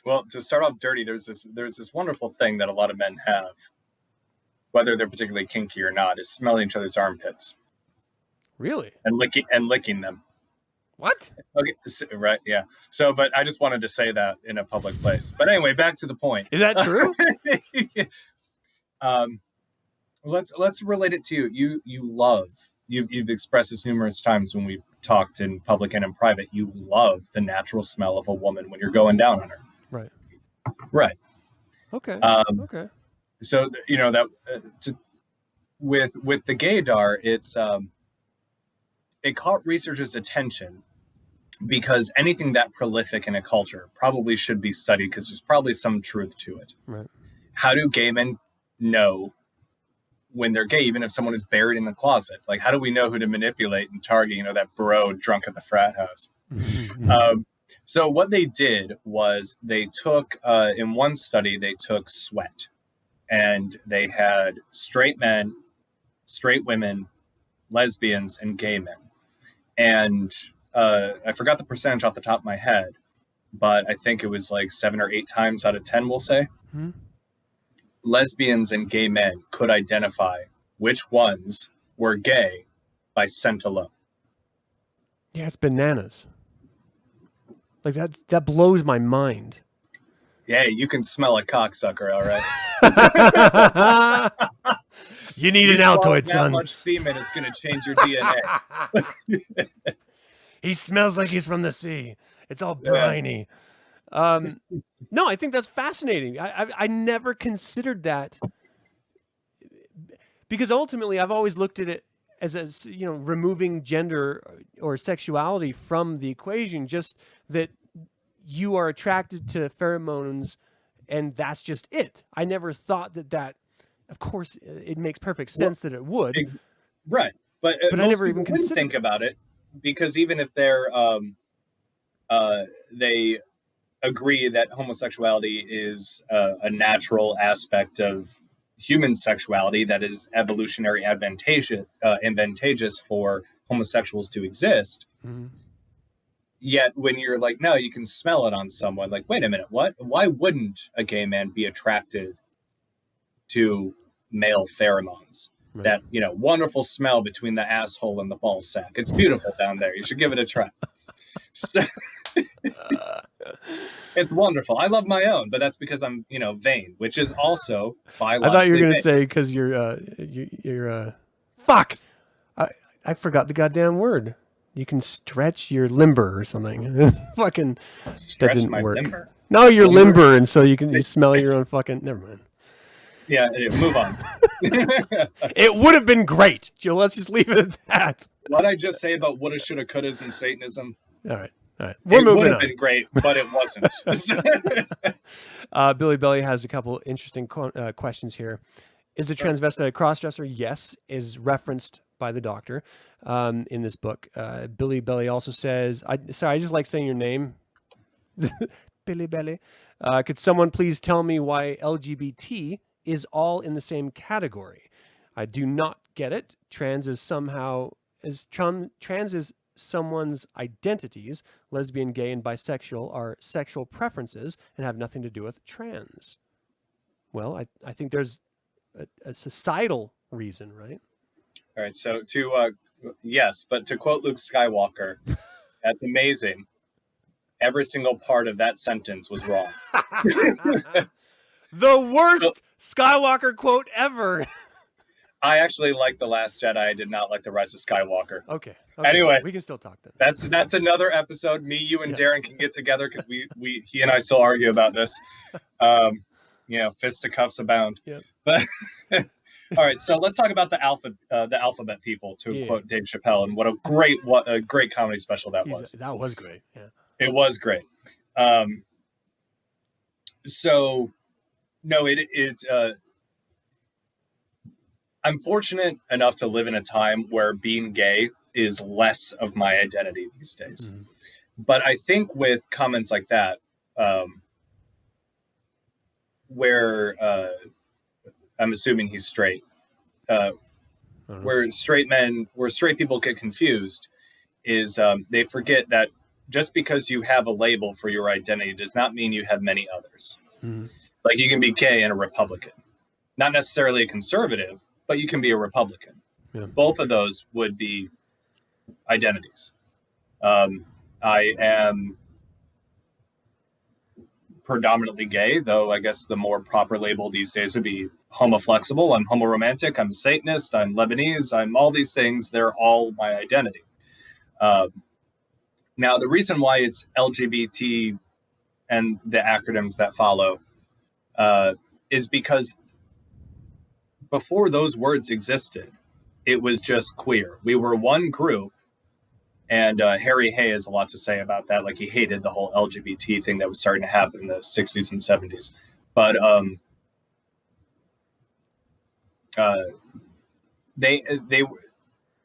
Well, to start off dirty, there's this wonderful thing that a lot of men have, whether they're particularly kinky or not, is smelling each other's armpits. Really? And licking them. What? Okay, right, yeah. So, but I just wanted to say that in a public place. But anyway, back to the point. Is that true? Let's relate it to you. You've expressed this numerous times when we've talked in public and in private. You love the natural smell of a woman when you're going down on her. Right. Right. Okay. Okay. So that with the gaydar, it caught researchers' attention because anything that prolific in a culture probably should be studied, because there's probably some truth to it. Right. How do gay men know when they're gay, even if someone is buried in the closet? Like, how do we know who to manipulate and target, that bro drunk at the frat house? So what they did was they took, in one study, they took sweat, and they had straight men, straight women, lesbians, and gay men. And I forgot the percentage off the top of my head, but I think it was like 7 or 8 times out of 10, we'll say. Lesbians and gay men could identify which ones were gay by scent alone. Yeah, it's bananas. Like that blows my mind. Yeah, you can smell a cocksucker, all right. You need an Altoid, son. That much semen, it's going to change your DNA. He smells like he's from the sea. It's all briny. No, I think that's fascinating. I never considered that, because ultimately I've always looked at it as removing gender or sexuality from the equation, just that you are attracted to pheromones and that's just it. I never thought that of course it makes perfect sense that it would. Right. But I never even considered think about it, because even if they're they agree that homosexuality is a natural aspect of human sexuality that is evolutionary advantageous for homosexuals to exist. Yet when you're like, no, you can smell it on someone, like, wait a minute, what? Why wouldn't a gay man be attracted to male pheromones? Right. That, wonderful smell between the asshole and the ball sack. It's beautiful down there. You should give it a try. It's wonderful. I love my own, but that's because I'm, vain, which is also biologically. I thought you were going to say because you're fuck. I forgot the goddamn word. You can stretch your limber or something. Fucking that didn't work. Limber? No, you're limber, and so you smell your own fucking. Never mind. Yeah, move on. It would have been great. Joe, let's just leave it at that. What I just say about woulda, shoulda, couldas in Satanism? All right. We're moving on. It would have been great, but it wasn't. Billy Belly has a couple interesting questions here. Is the transvestite a crossdresser? Yes, is referenced by the doctor in this book. Billy Belly also says, I just like saying your name. Billy Belly. Could someone please tell me why LGBT is all in the same category? I do not get it. Trans is someone's identities. Lesbian, gay, and bisexual are sexual preferences and have nothing to do with trans. Well, I think there's a societal reason, right? All right. So yes, but to quote Luke Skywalker, that's amazing. Every single part of that sentence was wrong. The worst Skywalker quote ever. I actually like The Last Jedi. I did not like The Rise of Skywalker. Okay. Anyway, we can still talk then. That's another episode. Me, you, and Darren can get together because he and I still argue about this. Fisticuffs abound. Yep. But all right, so let's talk about the alphabet people, to quote Dave Chappelle, and what a great comedy special that was. That was great. Yeah, it was great. So no, I'm fortunate enough to live in a time where being gay is less of my identity these days. Mm-hmm. But I think with comments like that, where I'm assuming he's straight, where straight people get confused is they forget that just because you have a label for your identity does not mean you have many others. Mm-hmm. Like you can be gay and a Republican, not necessarily a conservative, but you can be a Republican. Yeah. Both of those would be identities. I am predominantly gay, though I guess the more proper label these days would be homoflexible. I'm homoromantic. I'm a Satanist. I'm Lebanese. I'm all these things. They're all my identity. Now, the reason why it's LGBT and the acronyms that follow is because before those words existed, it was just queer. We were one group, and Harry Hay has a lot to say about that. Like, he hated the whole LGBT thing that was starting to happen in the 60s and 70s. But the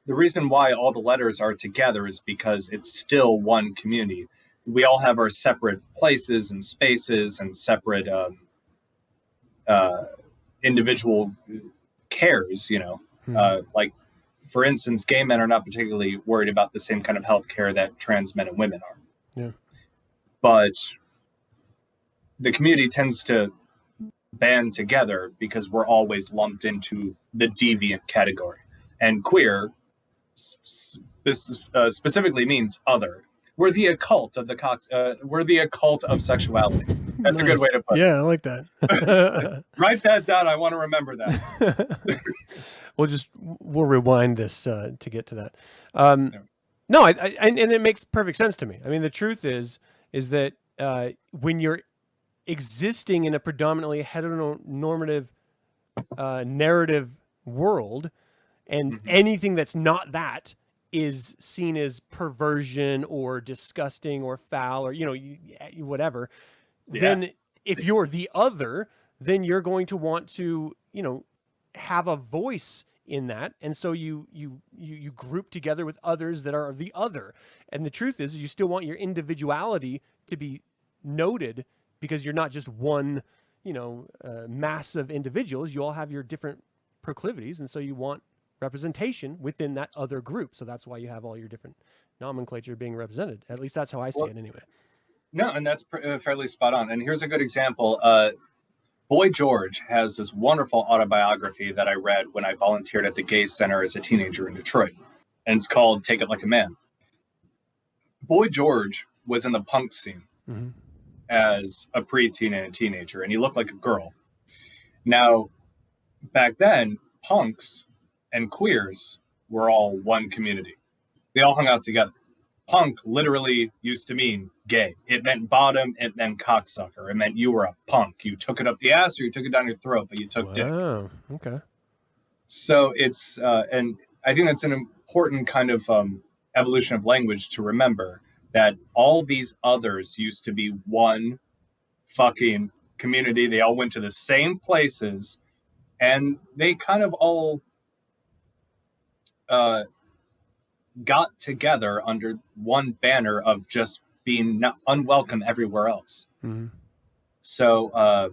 reason why all the letters are together is because it's still one community. We all have our separate places and spaces and separate individual cares, like, for instance, gay men are not particularly worried about the same kind of health care that trans men and women are. Yeah. But the community tends to band together because we're always lumped into the deviant category. And queer specifically means other. We're the occult of we're the occult of sexuality. That's nice. A good way to put it. Yeah, I like that. Write that down. I want to remember that. We'll rewind this to get to that. No, and it makes perfect sense to me. I mean, the truth is that when you're existing in a predominantly heteronormative narrative world, and anything that's not that is seen as perversion or disgusting or foul or whatever, then if you're the other, then you're going to want to have a voice in that, and so you group together with others that are the other. And the truth is, you still want your individuality to be noted, because you're not just one mass of individuals. You all have your different proclivities, and so you want representation within that other group. So that's why you have all your different nomenclature being represented. At least that's how I see it anyway. No, and that's fairly spot on. And here's a good example. Boy George has this wonderful autobiography that I read when I volunteered at the Gay Center as a teenager in Detroit. And it's called Take It Like a Man. Boy George was in the punk scene as a preteen and a teenager, and he looked like a girl. Now, back then, punks and queers were all one community. They all hung out together. Punk literally used to mean gay. It meant bottom. It meant cocksucker. It meant you were a punk. You took it up the ass or you took it down your throat, but you took dick. Oh, okay. So it's, and I think that's an important kind of evolution of language to remember, that all these others used to be one fucking community. They all went to the same places, and they kind of all got together under one banner of just being unwelcome everywhere else. So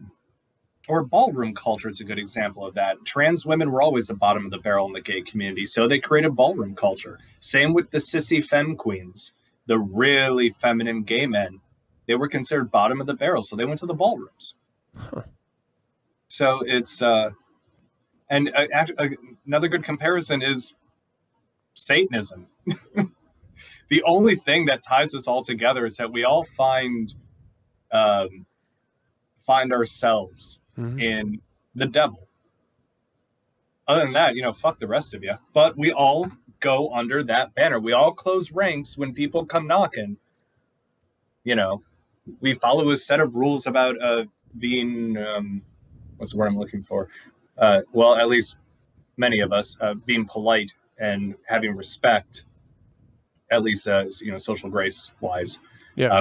or ballroom culture is a good example of that. Trans women were always the bottom of the barrel in the gay community, so they created ballroom culture. Same with the sissy femme queens, the really feminine gay men. They were considered bottom of the barrel, so they went to the ballrooms. Huh. So it's another good comparison is Satanism. The only thing that ties us all together is that we all find ourselves in the devil. Other than that, fuck the rest of you. But we all go under that banner. We all close ranks when people come knocking. We follow a set of rules about being, what's the word I'm looking for? Well, at least many of us, being polite and having respect, at least social grace wise,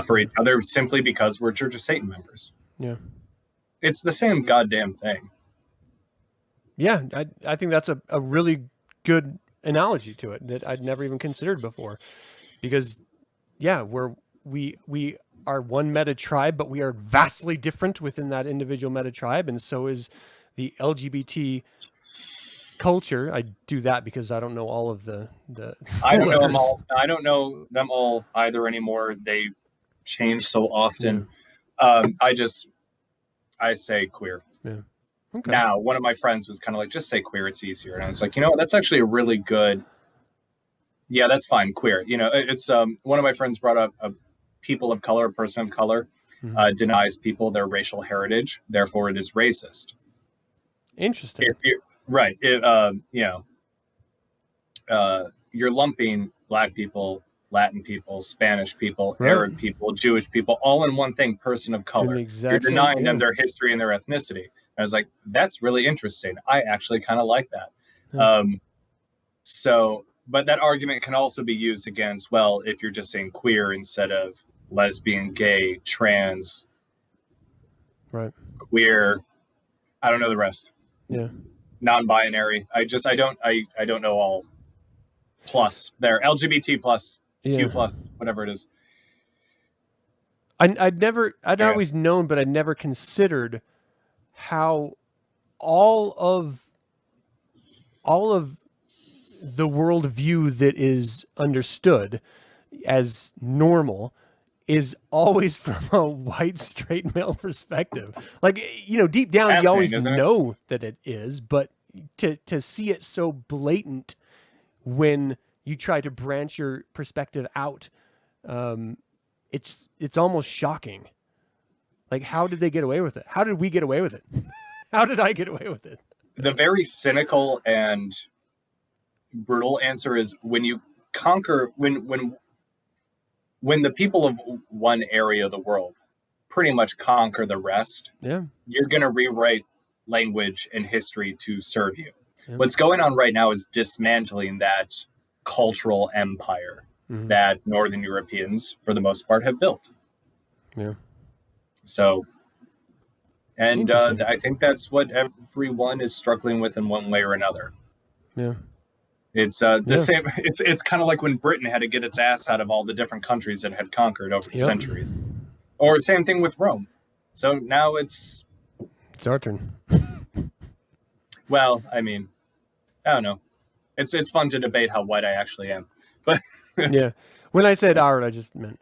for each other, simply because we're Church of Satan members. Yeah. It's the same goddamn thing. Yeah, I think that's a really good analogy to it that I'd never even considered before, because we are one meta tribe, but we are vastly different within that individual meta tribe, and so is the LGBT culture. I do that because I don't know all of the I don't know them all. I don't know them all either anymore. They change so often. I say queer. Yeah. Okay. Now, one of my friends was kind of like, just say queer, it's easier. And I was like, that's actually a really good, that's fine, queer. It's one of my friends brought up a people of color, a person of color, denies people their racial heritage, therefore it is racist. Interesting. Right. You're lumping Black people, Latin people, Spanish people, right, Arab people, Jewish people, all in one thing, person of color. You're denying them their history and their ethnicity. And I was like, that's really interesting. I actually kind of like that. Yeah. But that argument can also be used against, well, if you're just saying queer instead of lesbian, gay, trans, right, queer, I don't know the rest. Yeah. Non-binary. I don't know all plus there. LGBT plus, Q plus, whatever it is. I'd always known, but I'd never considered how all of the worldview that is understood as normal is always from a white straight male perspective. Like, deep down, you always know that it is, but to see it so blatant when you try to branch your perspective out, it's almost shocking. Like, how did they get away with it? How did we get away with it? How did I get away with it? The very cynical and brutal answer is when you conquer, when the people of one area of the world pretty much conquer the rest, you're going to rewrite language and history to serve you. Yeah. What's going on right now is dismantling that cultural empire that Northern Europeans, for the most part, have built. Yeah. So, and I think that's what everyone is struggling with in one way or another. Yeah. It's the same. It's kind of like when Britain had to get its ass out of all the different countries that it had conquered over the centuries. Or same thing with Rome. So now it's our turn. Well, I mean, I don't know. It's fun to debate how white I actually am. But yeah, when I said our, I just meant.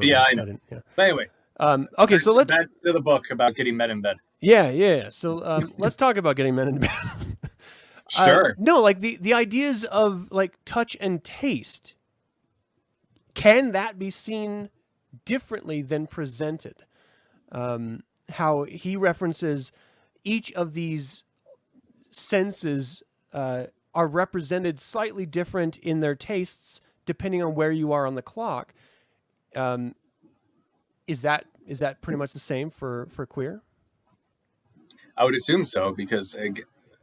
Yeah, I know. But anyway. Okay, so let's back to the book about getting men in bed. Yeah. So let's talk about getting men in bed. Sure. No, like the ideas of like touch and taste. Can that be seen differently than presented? How he references each of these senses are represented slightly different in their tastes depending on where you are on the clock. Is that pretty much the same for queer? I would assume so, because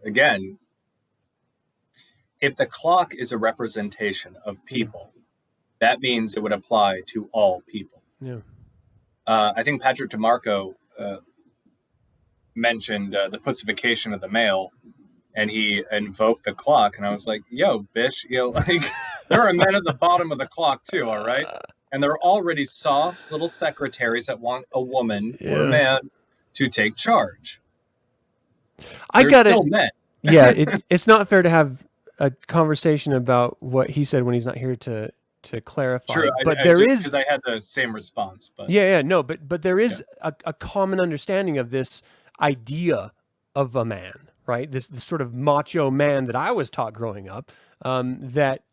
again, if the clock is a representation of people, that means it would apply to all people. Yeah. I think Patrick DeMarco mentioned the pussification of the male, and he invoked the clock, and I was like, yo, bitch, there are men at the bottom of the clock too, all right? And they're already soft little secretaries that want a woman or a man to take charge. I They're got it. still men. Yeah, it's not fair to have a conversation about what he said when he's not here to clarify. True, But I there just is, because I had the same response, but yeah, no, but there is a common understanding of this idea of a man, right? This sort of macho man that I was taught growing up, that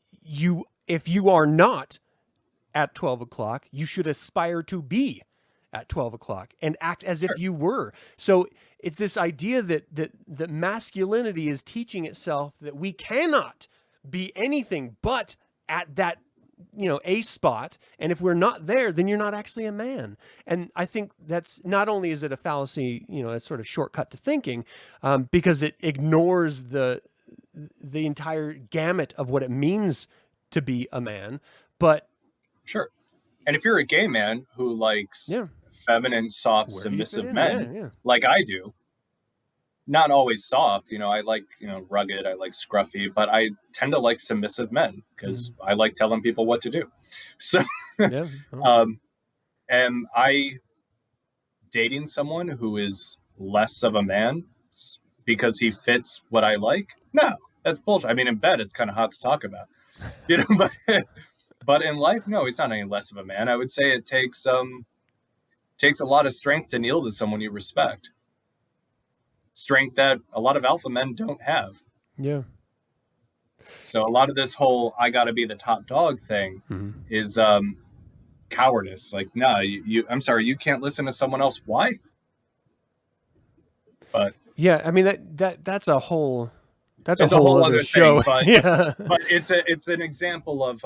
if you are not at 12 o'clock, you should aspire to be at 12 o'clock and act as if you were. So it's this idea that masculinity is teaching itself that we cannot be anything but at that, a spot. And if we're not there, then you're not actually a man. And I think that's not only is it a fallacy, a sort of shortcut to thinking, because it ignores the entire gamut of what it means to be a man, but sure. And if you're a gay man who likes feminine, soft, submissive men, like I do, not always soft, I like, rugged, I like scruffy, but I tend to like submissive men because I like telling people what to do. So, am I dating someone who is less of a man because he fits what I like? No, that's bullshit. I mean, in bed, it's kind of hot to talk about, but in life, no, he's not any less of a man. I would say it takes a lot of strength to kneel to someone you respect. Strength that a lot of alpha men don't have. Yeah. So a lot of this whole "I got to be the top dog" thing is cowardice. Like, no, you. I'm sorry, you can't listen to someone else. Why? But yeah, I mean that's a whole other show. Thing, but it's an example of.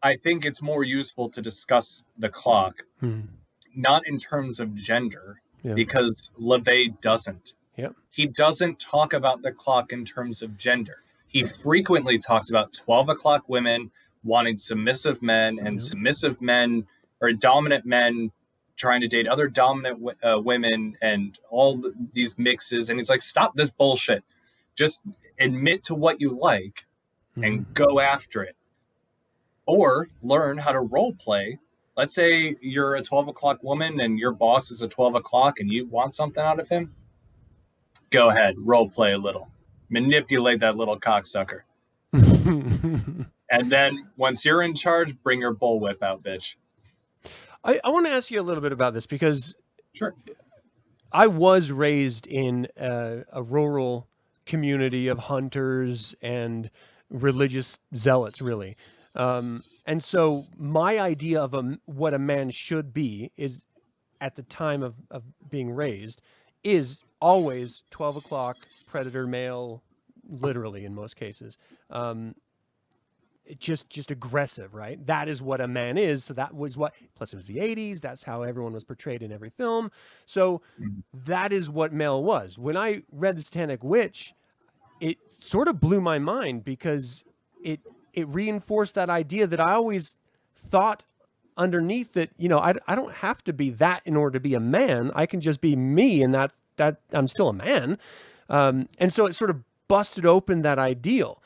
I think it's more useful to discuss the clock, not in terms of gender. Because LaVey doesn't. He doesn't talk about the clock in terms of gender. He frequently talks about 12 o'clock women wanting submissive men and submissive men or dominant men trying to date other dominant women and all these mixes. And he's like, stop this bullshit. Just admit to what you like and go after it. Or learn how to role play. Let's say you're a 12 o'clock woman and your boss is a 12 o'clock and you want something out of him. Go ahead, role play a little. Manipulate that little cocksucker. And then once you're in charge, bring your bullwhip out, bitch. I want to ask you a little bit about this because sure, I was raised in a rural community of hunters and religious zealots, really. And so my idea of what a man should be is, at the time of being raised, is always 12 o'clock, predator male, literally in most cases. Just aggressive, right? That is what a man is. So that was what, plus it was the 80s. That's how everyone was portrayed in every film. So that is what male was. When I read The Satanic Witch, it sort of blew my mind because it reinforced that idea that I always thought underneath that, I don't have to be that in order to be a man. I can just be me, and that I'm still a man. And so it sort of busted open that ideal.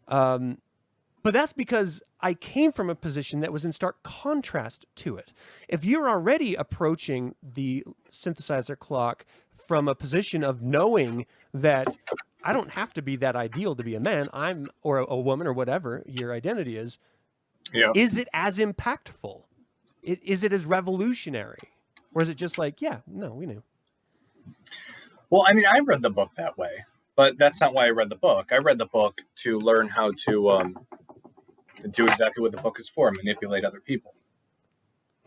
But that's because I came from a position that was in stark contrast to it. If you're already approaching the synthesizer clock from a position of knowing that I don't have to be that ideal to be a man, or a woman, or whatever your identity is. Yeah. Is it as impactful? Is it as revolutionary? Or is it just like, we knew? Well, I mean, I read the book that way, but that's not why I read the book. I read the book to learn how to do exactly what the book is for, manipulate other people.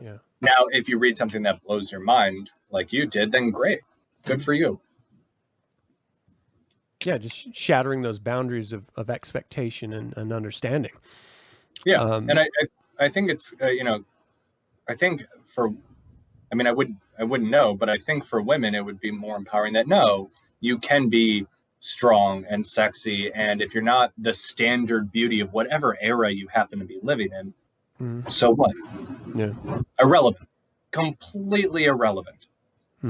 Yeah. Now, if you read something that blows your mind like you did, then great. Good for you. Yeah, just shattering those boundaries of expectation and understanding. Yeah, and I think it's I think I wouldn't know, but I think for women it would be more empowering that no, you can be strong and sexy, and if you're not the standard beauty of whatever era you happen to be living in, so what? Yeah, irrelevant, completely irrelevant.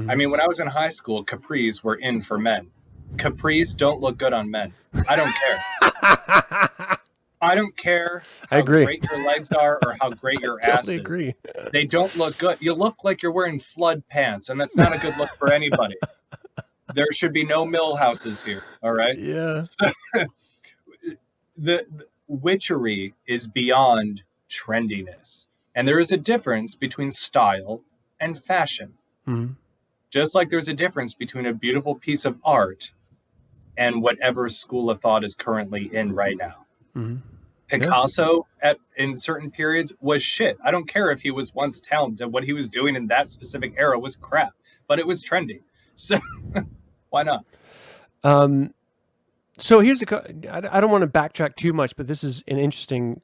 I mean, when I was in high school, capris were in for men. Capris don't look good on men. I don't care. I don't care how great your legs are or how great your ass is. Agree. They don't look good. You look like you're wearing flood pants, and that's not a good look for anybody. There should be no mill houses here. All right. Yeah. So, the witchery is beyond trendiness, and there is a difference between style and fashion. Mm-hmm. Just like there's a difference between a beautiful piece of art and whatever school of thought is currently in right now. Mm-hmm. Picasso in certain periods was shit. I don't care if he was once talented. What he was doing in that specific era was crap, but it was trendy. So why not? So here's I don't want to backtrack too much, but this is an interesting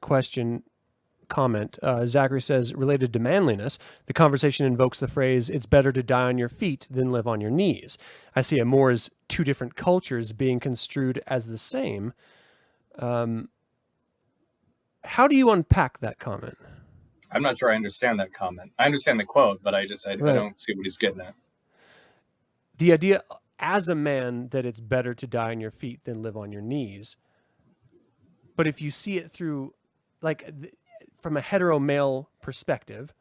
comment. Zachary says, related to manliness, the conversation invokes the phrase, it's better to die on your feet than live on your knees. I see it more as two different cultures being construed as the same. How do you unpack that comment? I'm not sure I understand that comment. I understand the quote, but I don't see what he's getting at. The idea as a man that it's better to die on your feet than live on your knees. But if you see it through, from a hetero male perspective,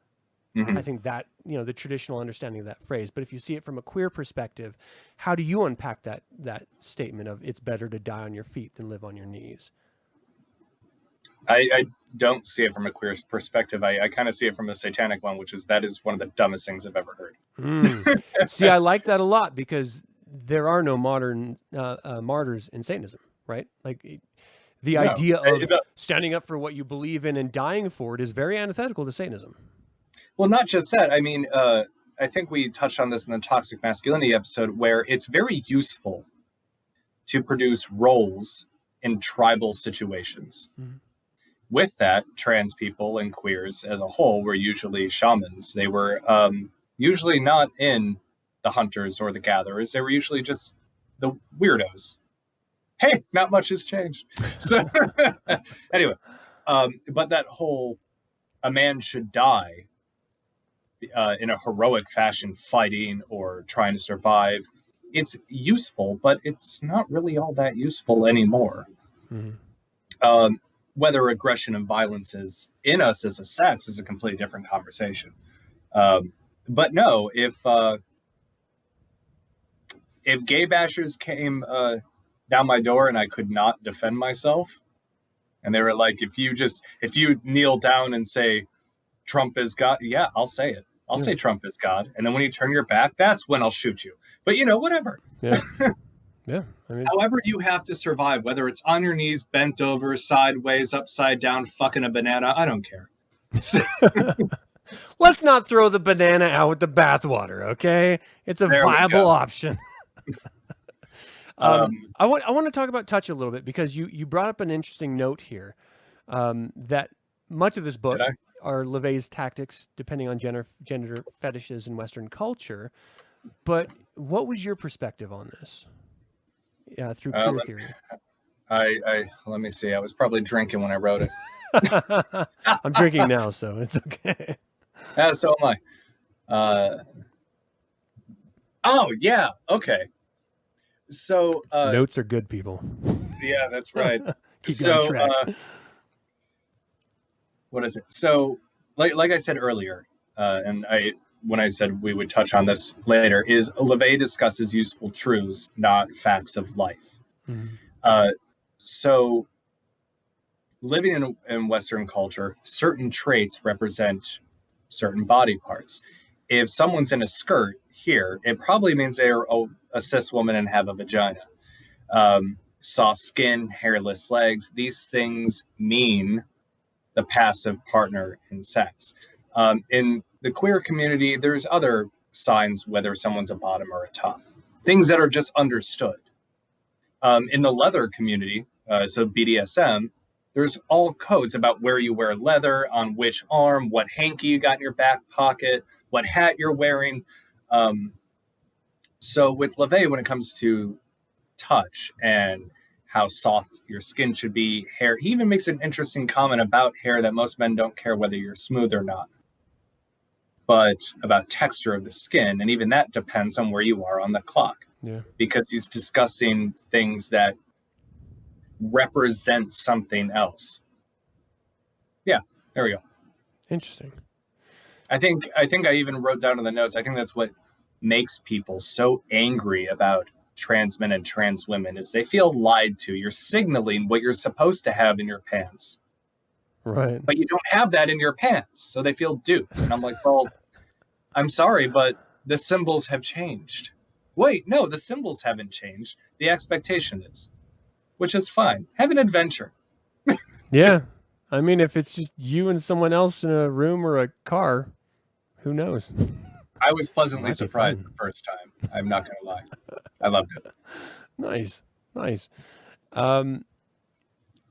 Mm-hmm. I think that, the traditional understanding of that phrase, but if you see it from a queer perspective, how do you unpack that statement of it's better to die on your feet than live on your knees? I don't see it from a queer perspective. I kind of see it from a satanic one, that is one of the dumbest things I've ever heard. See, I like that a lot because there are no modern martyrs in Satanism, right? The idea of standing up for what you believe in and dying for it is very antithetical to Satanism. Well, not just that. I mean, I think we touched on this in the toxic masculinity episode, where it's very useful to produce roles in tribal situations. Mm-hmm. With that, trans people and queers as a whole were usually shamans. They were usually not in the hunters or the gatherers. They were usually just the weirdos. Hey, not much has changed. So anyway, but that whole a man should die in a heroic fashion, fighting or trying to survive, it's useful, but it's not really all that useful anymore. Mm-hmm. Whether aggression and violence is in us as a sex is a completely different conversation. But no, if gay bashers came down my door and I could not defend myself, and they were like, if you kneel down and say Trump is God, yeah, I'll say it. I'll say Trump is God. And then when you turn your back, that's when I'll shoot you. But whatever. Yeah. Yeah. I mean, however you have to survive, whether it's on your knees, bent over, sideways, upside down, fucking a banana, I don't care. Let's not throw the banana out with the bathwater, okay? It's a viable option. I want to talk about touch a little bit because you brought up an interesting note here, that much of this book are LaVey's tactics depending on gender fetishes in Western culture. But what was your perspective on this? Through queer theory. Let me see. I was probably drinking when I wrote it. I'm drinking now, so it's okay. So am I. Oh yeah. Okay. So notes are good, people. Yeah, that's right. So what is it? So like I said earlier, and when I said we would touch on this later, is LaVey discusses useful truths, not facts of life. Mm-hmm. So living in Western culture, certain traits represent certain body parts. If someone's in a skirt here, it probably means they're a cis woman and have a vagina. Soft skin, hairless legs, these things mean the passive partner in sex. In the queer community, there's other signs, whether someone's a bottom or a top, things that are just understood. In the leather community, so BDSM, there's all codes about where you wear leather, on which arm, what hanky you got in your back pocket, what hat you're wearing. So with LaVey, when it comes to touch and how soft your skin should be, hair, he even makes an interesting comment about hair that most men don't care whether you're smooth or not, but about texture of the skin. And even that depends on where you are on the clock. Yeah. Because he's discussing things that represent something else. Yeah, there we go. Interesting. I think I even wrote down in the notes, I think that's what makes people so angry about trans men and trans women is they feel lied to. You're signaling what you're supposed to have in your pants. Right. But you don't have that in your pants. So they feel duped. And I'm like, well, I'm sorry, but the symbols have changed. Wait, no, the symbols haven't changed. The expectation is, which is fine. Have an adventure. Yeah. I mean, if it's just you and someone else in a room or a car, who knows? I was pleasantly Might be surprised fun. the first time. I'm not going to lie. I loved it. Nice. Nice.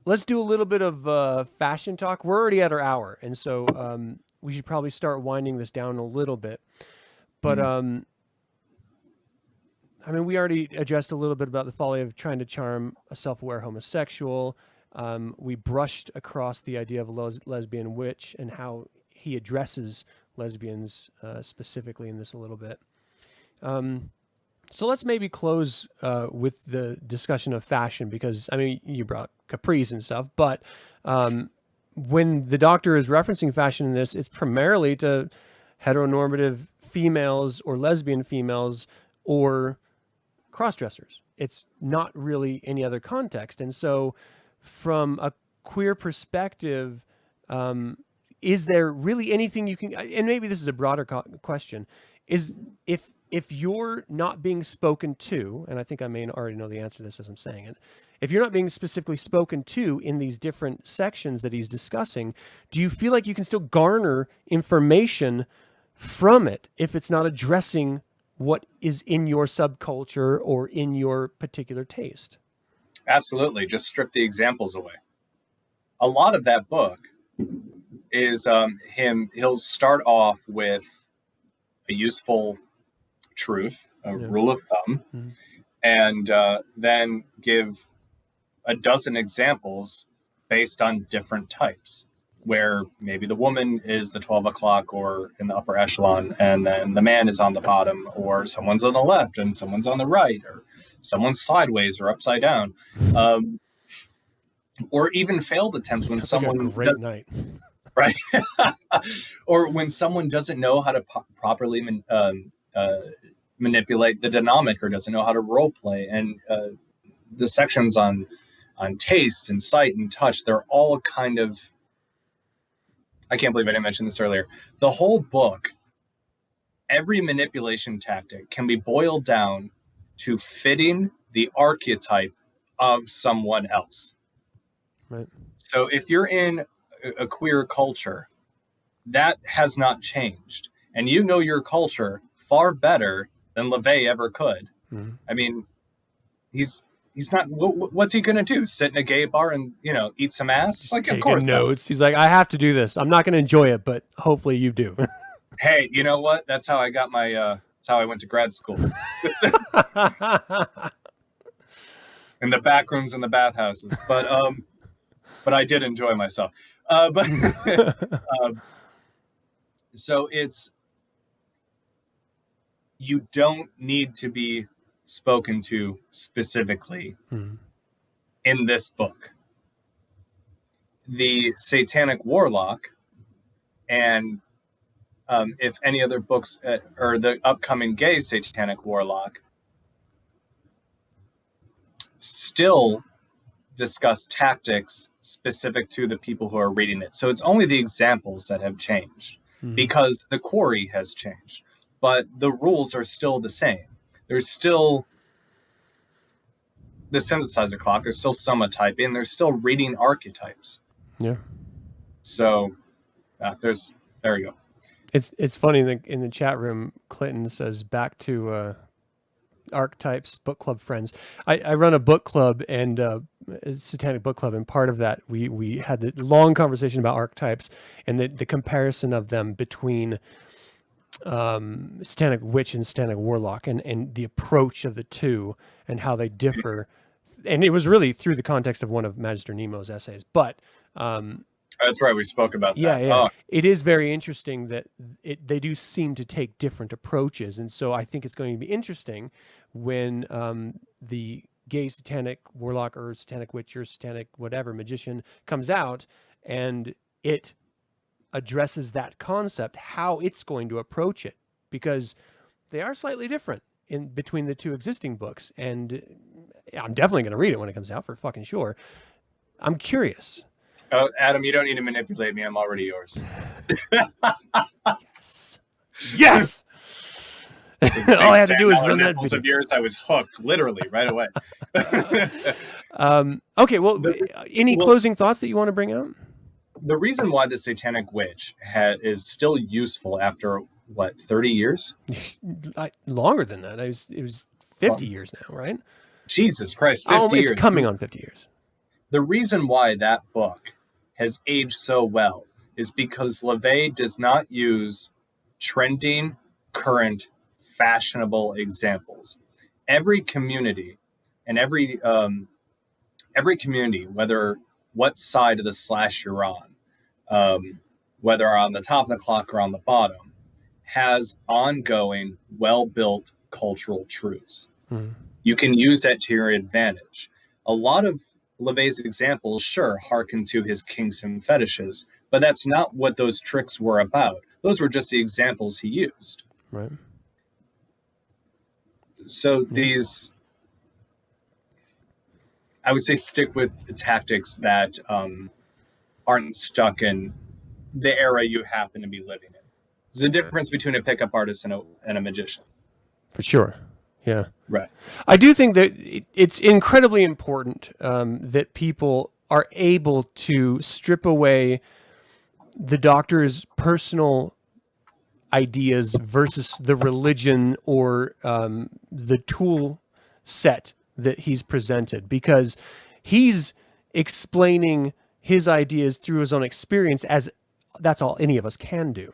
Let's do a little bit of fashion talk. We're already at our hour, and so we should probably start winding this down a little bit. But I mean, we already addressed a little bit about the folly of trying to charm a self-aware homosexual. We brushed across the idea of a lesbian witch and how he addresses lesbians specifically in this a little bit. So let's maybe close with the discussion of fashion, because I mean, you brought capris and stuff, but when the Doctor is referencing fashion in this, it's primarily to heteronormative females or lesbian females or cross-dressers. It's not really any other context. And so from a queer perspective, is there really anything you can, and maybe this is a broader question, is if you're not being spoken to, and I think I may already know the answer to this as I'm saying it, if you're not being specifically spoken to in these different sections that he's discussing, do you feel like you can still garner information from it if it's not addressing what is in your subculture or in your particular taste? Absolutely. Just strip the examples away. A lot of that book is he'll start off with a useful truth, a rule of thumb, and then give a dozen examples based on different types, where maybe the woman is the 12 o'clock or in the upper echelon, and then the man is on the bottom, or someone's on the left and someone's on the right, or someone's sideways or upside down, or even failed attempts when someone like a great night. Right. Or when someone doesn't know how to properly manipulate the denominator, doesn't know how to role play, and the sections on taste and sight and touch, they're all kind of, I can't believe I didn't mention this earlier. The whole book, every manipulation tactic can be boiled down to fitting the archetype of someone else. Right. So if you're in a queer culture, that has not changed, and you know your culture far better than LaVey ever could. I mean, he's not, what's he gonna do, sit in a gay bar and eat some ass? Just like, of taking course notes. He's like, I have to do this. I'm not going to enjoy it, but hopefully you do. Hey, you know what, that's how I got my that's how I went to grad school. In the back rooms and the bathhouses, but I did enjoy myself. So you don't need to be spoken to specifically in this book. The Satanic Warlock, and if any other books, or the upcoming gay Satanic Warlock, still discuss tactics specific to the people who are reading it. So it's only the examples that have changed because the quarry has changed, but the rules are still the same. There's still the synthesizer clock, there's still summa typing, there's still reading archetypes. Yeah. So there you go. It's funny in the chat room, Clinton says back to archetypes, book club friends. I run a book club, and a Satanic book club, and part of that we had the long conversation about archetypes and the comparison of them between Satanic Witch and Satanic Warlock, and the approach of the two and how they differ. And it was really through the context of one of Magister Nemo's essays, but that's right, we spoke about that. Yeah. Oh. It is very interesting that they do seem to take different approaches, and so I think it's going to be interesting when the gay Satanic Warlock or Satanic Witch or Satanic whatever magician comes out and it addresses that concept, how it's going to approach it, because they are slightly different in between the two existing books. And I'm definitely going to read it when it comes out, for fucking sure. I'm curious. Oh, Adam, you don't need to manipulate me. I'm already yours. Yes. All I had to do is run that video. Of yours, I was hooked, literally, right away. Okay, well, any closing thoughts that you want to bring out? The reason why the Satanic Witch is still useful after, what, 30 years? Longer than that. It was 50 years now, right? Jesus Christ, 50 years. It's coming on 50 years. The reason why that book has aged so well is because LaVey does not use trending, current, fashionable examples. Every community and every community, whether what side of the slash you're on, whether on the top of the clock or on the bottom, has ongoing, well-built cultural truths. You can use that to your advantage. A lot of LaVey's examples, sure, hearken to his kinks and fetishes, but that's not what those tricks were about. Those were just the examples he used. Right. So these, I would say, stick with the tactics that aren't stuck in the era you happen to be living in. There's a difference between a pickup artist and a magician. For sure. Yeah. Right. I do think that it's incredibly important that people are able to strip away the doctor's personal ideas versus the religion or the tool set that he's presented, because he's explaining his ideas through his own experience, as that's all any of us can do.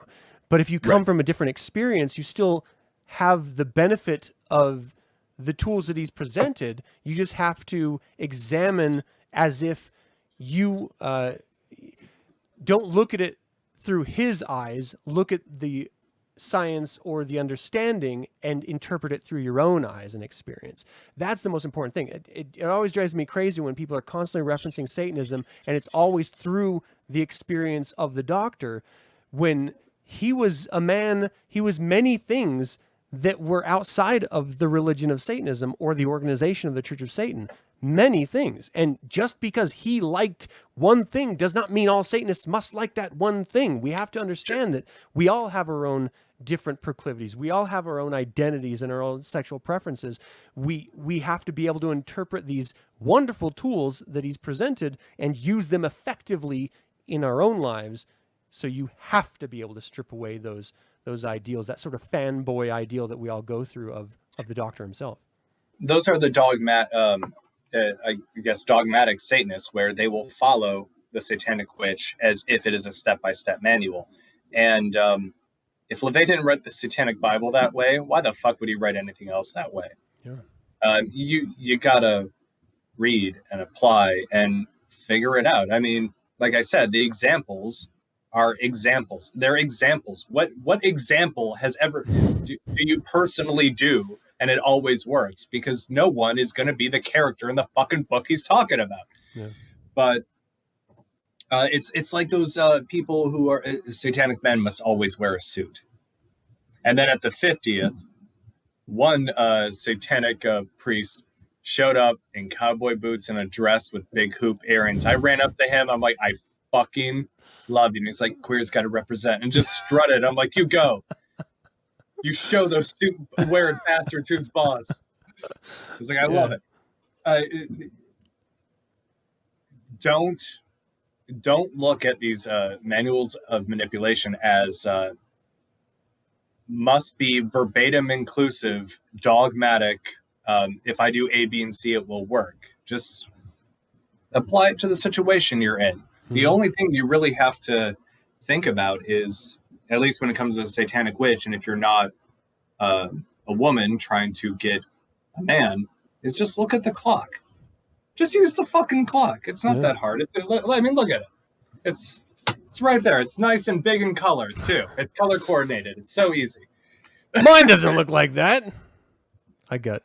But if you come from a different experience, you still have the benefit of the tools that he's presented. You just have to examine as if you don't look at it through his eyes, look at the science or the understanding and interpret it through your own eyes and experience. That's the most important thing. It always drives me crazy when people are constantly referencing Satanism and it's always through the experience of the doctor, when he was a man, he was many things that were outside of the religion of Satanism or the organization of the Church of Satan. Many things. And just because he liked one thing does not mean all Satanists must like that one thing. We have to understand that we all have our own different proclivities. We all have our own identities and our own sexual preferences. We have to be able to interpret these wonderful tools that he's presented and use them effectively in our own lives. So you have to be able to strip away those ideals, that sort of fanboy ideal that we all go through of the doctor himself. Those are the dogmatic Satanists, where they will follow the Satanic Witch as if it is a step-by-step manual. And if LaVey didn't write the Satanic Bible that way, why the fuck would he write anything else that way? Yeah. You gotta read and apply and figure it out. I mean, like I said, the examples are examples. They're examples. What example has ever do you personally do and it always works? Because no one is going to be the character in the fucking book he's talking about. Yeah. But it's like those people who are satanic men must always wear a suit. And then at the 50th, one satanic priest showed up in cowboy boots and a dress with big hoop earrings. I ran up to him. I'm like, I fucking love you. And he's like, queer's got to represent, and just strutted. I'm like, you go. You show those suit-wearing bastards who's boss. He's like, I love it. Don't look at these manuals of manipulation as must be verbatim inclusive, dogmatic. If I do A, B, and C, it will work. Just apply it to the situation you're in. The only thing you really have to think about is, at least when it comes to the Satanic Witch, and if you're not a woman trying to get a man, is just look at the clock. Just use the fucking clock. It's not that hard. I mean, look at it. It's right there. It's nice and big in colors, too. It's color coordinated. It's so easy. Mine doesn't look like that. You got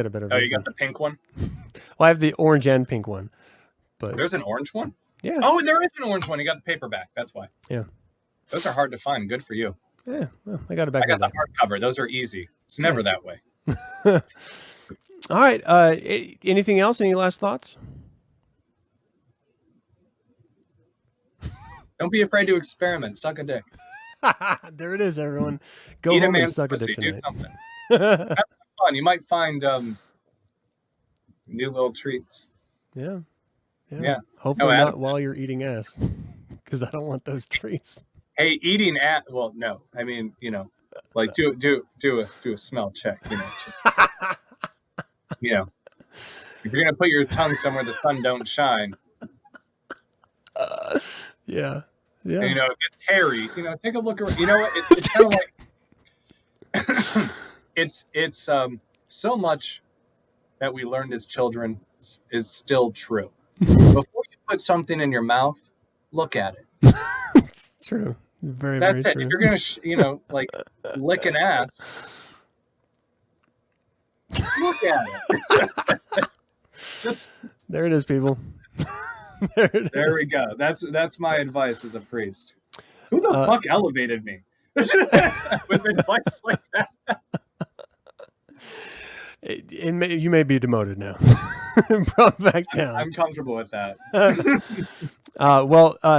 a better version. Oh, you got the pink one? Well, I have the orange and pink one. But there's an orange one? Yeah. Oh, there is an orange one. You got the paperback. That's why. Yeah. Those are hard to find. Good for you. Yeah. Well, I got it back. I got the hardcover. Those are easy. It's never Nice. that way. All right. Anything else? Any last thoughts? Don't be afraid to experiment. Suck a dick. There it is, everyone. Go Eat a home and man's suck a pussy. dick Do tonight. something. Have some fun. You might find new little treats. Yeah. No, Hopefully Adam. not while you're eating ass, because I don't want those treats. Hey, eating at well, no. I mean, you know, like do a smell check. You know, you know, if you're gonna put your tongue somewhere the sun don't shine, Yeah. and, you know, if it's hairy, you know, take a look around. You know what? It's kind of like it's so much that we learned as children is still true. Before you put something in your mouth, look at it. It's true. Very, That's very it. true. If you're gonna, you know, like lick an ass, look at it. Just there it is, people. there we go. That's my advice as a priest. Who the fuck elevated me with advice like that? You may be demoted now. Brought back down. I'm comfortable with that.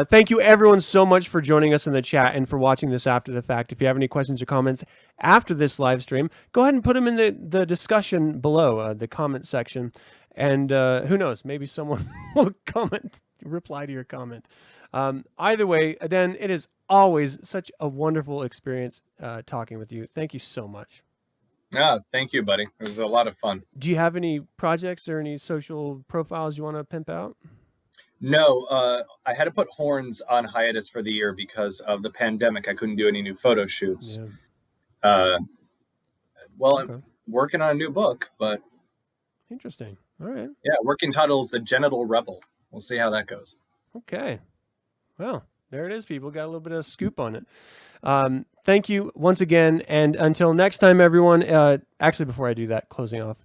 Thank you everyone so much for joining us in the chat and for watching this after the fact. If you have any questions or comments after this live stream, go ahead and put them in the discussion below, the comment section. And who knows, maybe someone will reply to your comment. Either way, Aden, it is always such a wonderful experience talking with you. Thank you so much. Yeah, thank you, buddy. It was a lot of fun. Do you have any projects or any social profiles you want to pimp out? No, I had to put horns on hiatus for the year because of the pandemic. I couldn't do any new photo shoots. Yeah. Okay. I'm working on a new book, but interesting. All right. Yeah, working title is The Genital Rebel. We'll see how that goes. Okay. Well, there it is, people. Got a little bit of scoop on it. Thank you once again. And until next time, everyone, actually, before I do that, closing off,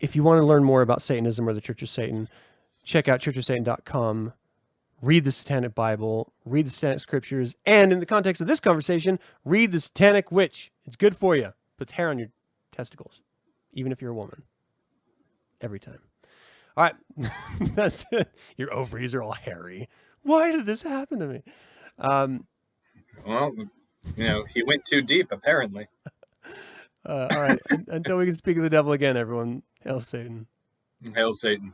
if you want to learn more about Satanism or the Church of Satan, check out churchofsatan.com, read the Satanic Bible, read the Satanic Scriptures, and in the context of this conversation, read the Satanic Witch. It's good for you. Puts hair on your testicles, even if you're a woman. Every time. All right. That's it. Your ovaries are all hairy. Why did this happen to me? Well, you know, he went too deep, apparently. All right. Until we can speak of the devil again, everyone. Hail Satan. Hail Satan.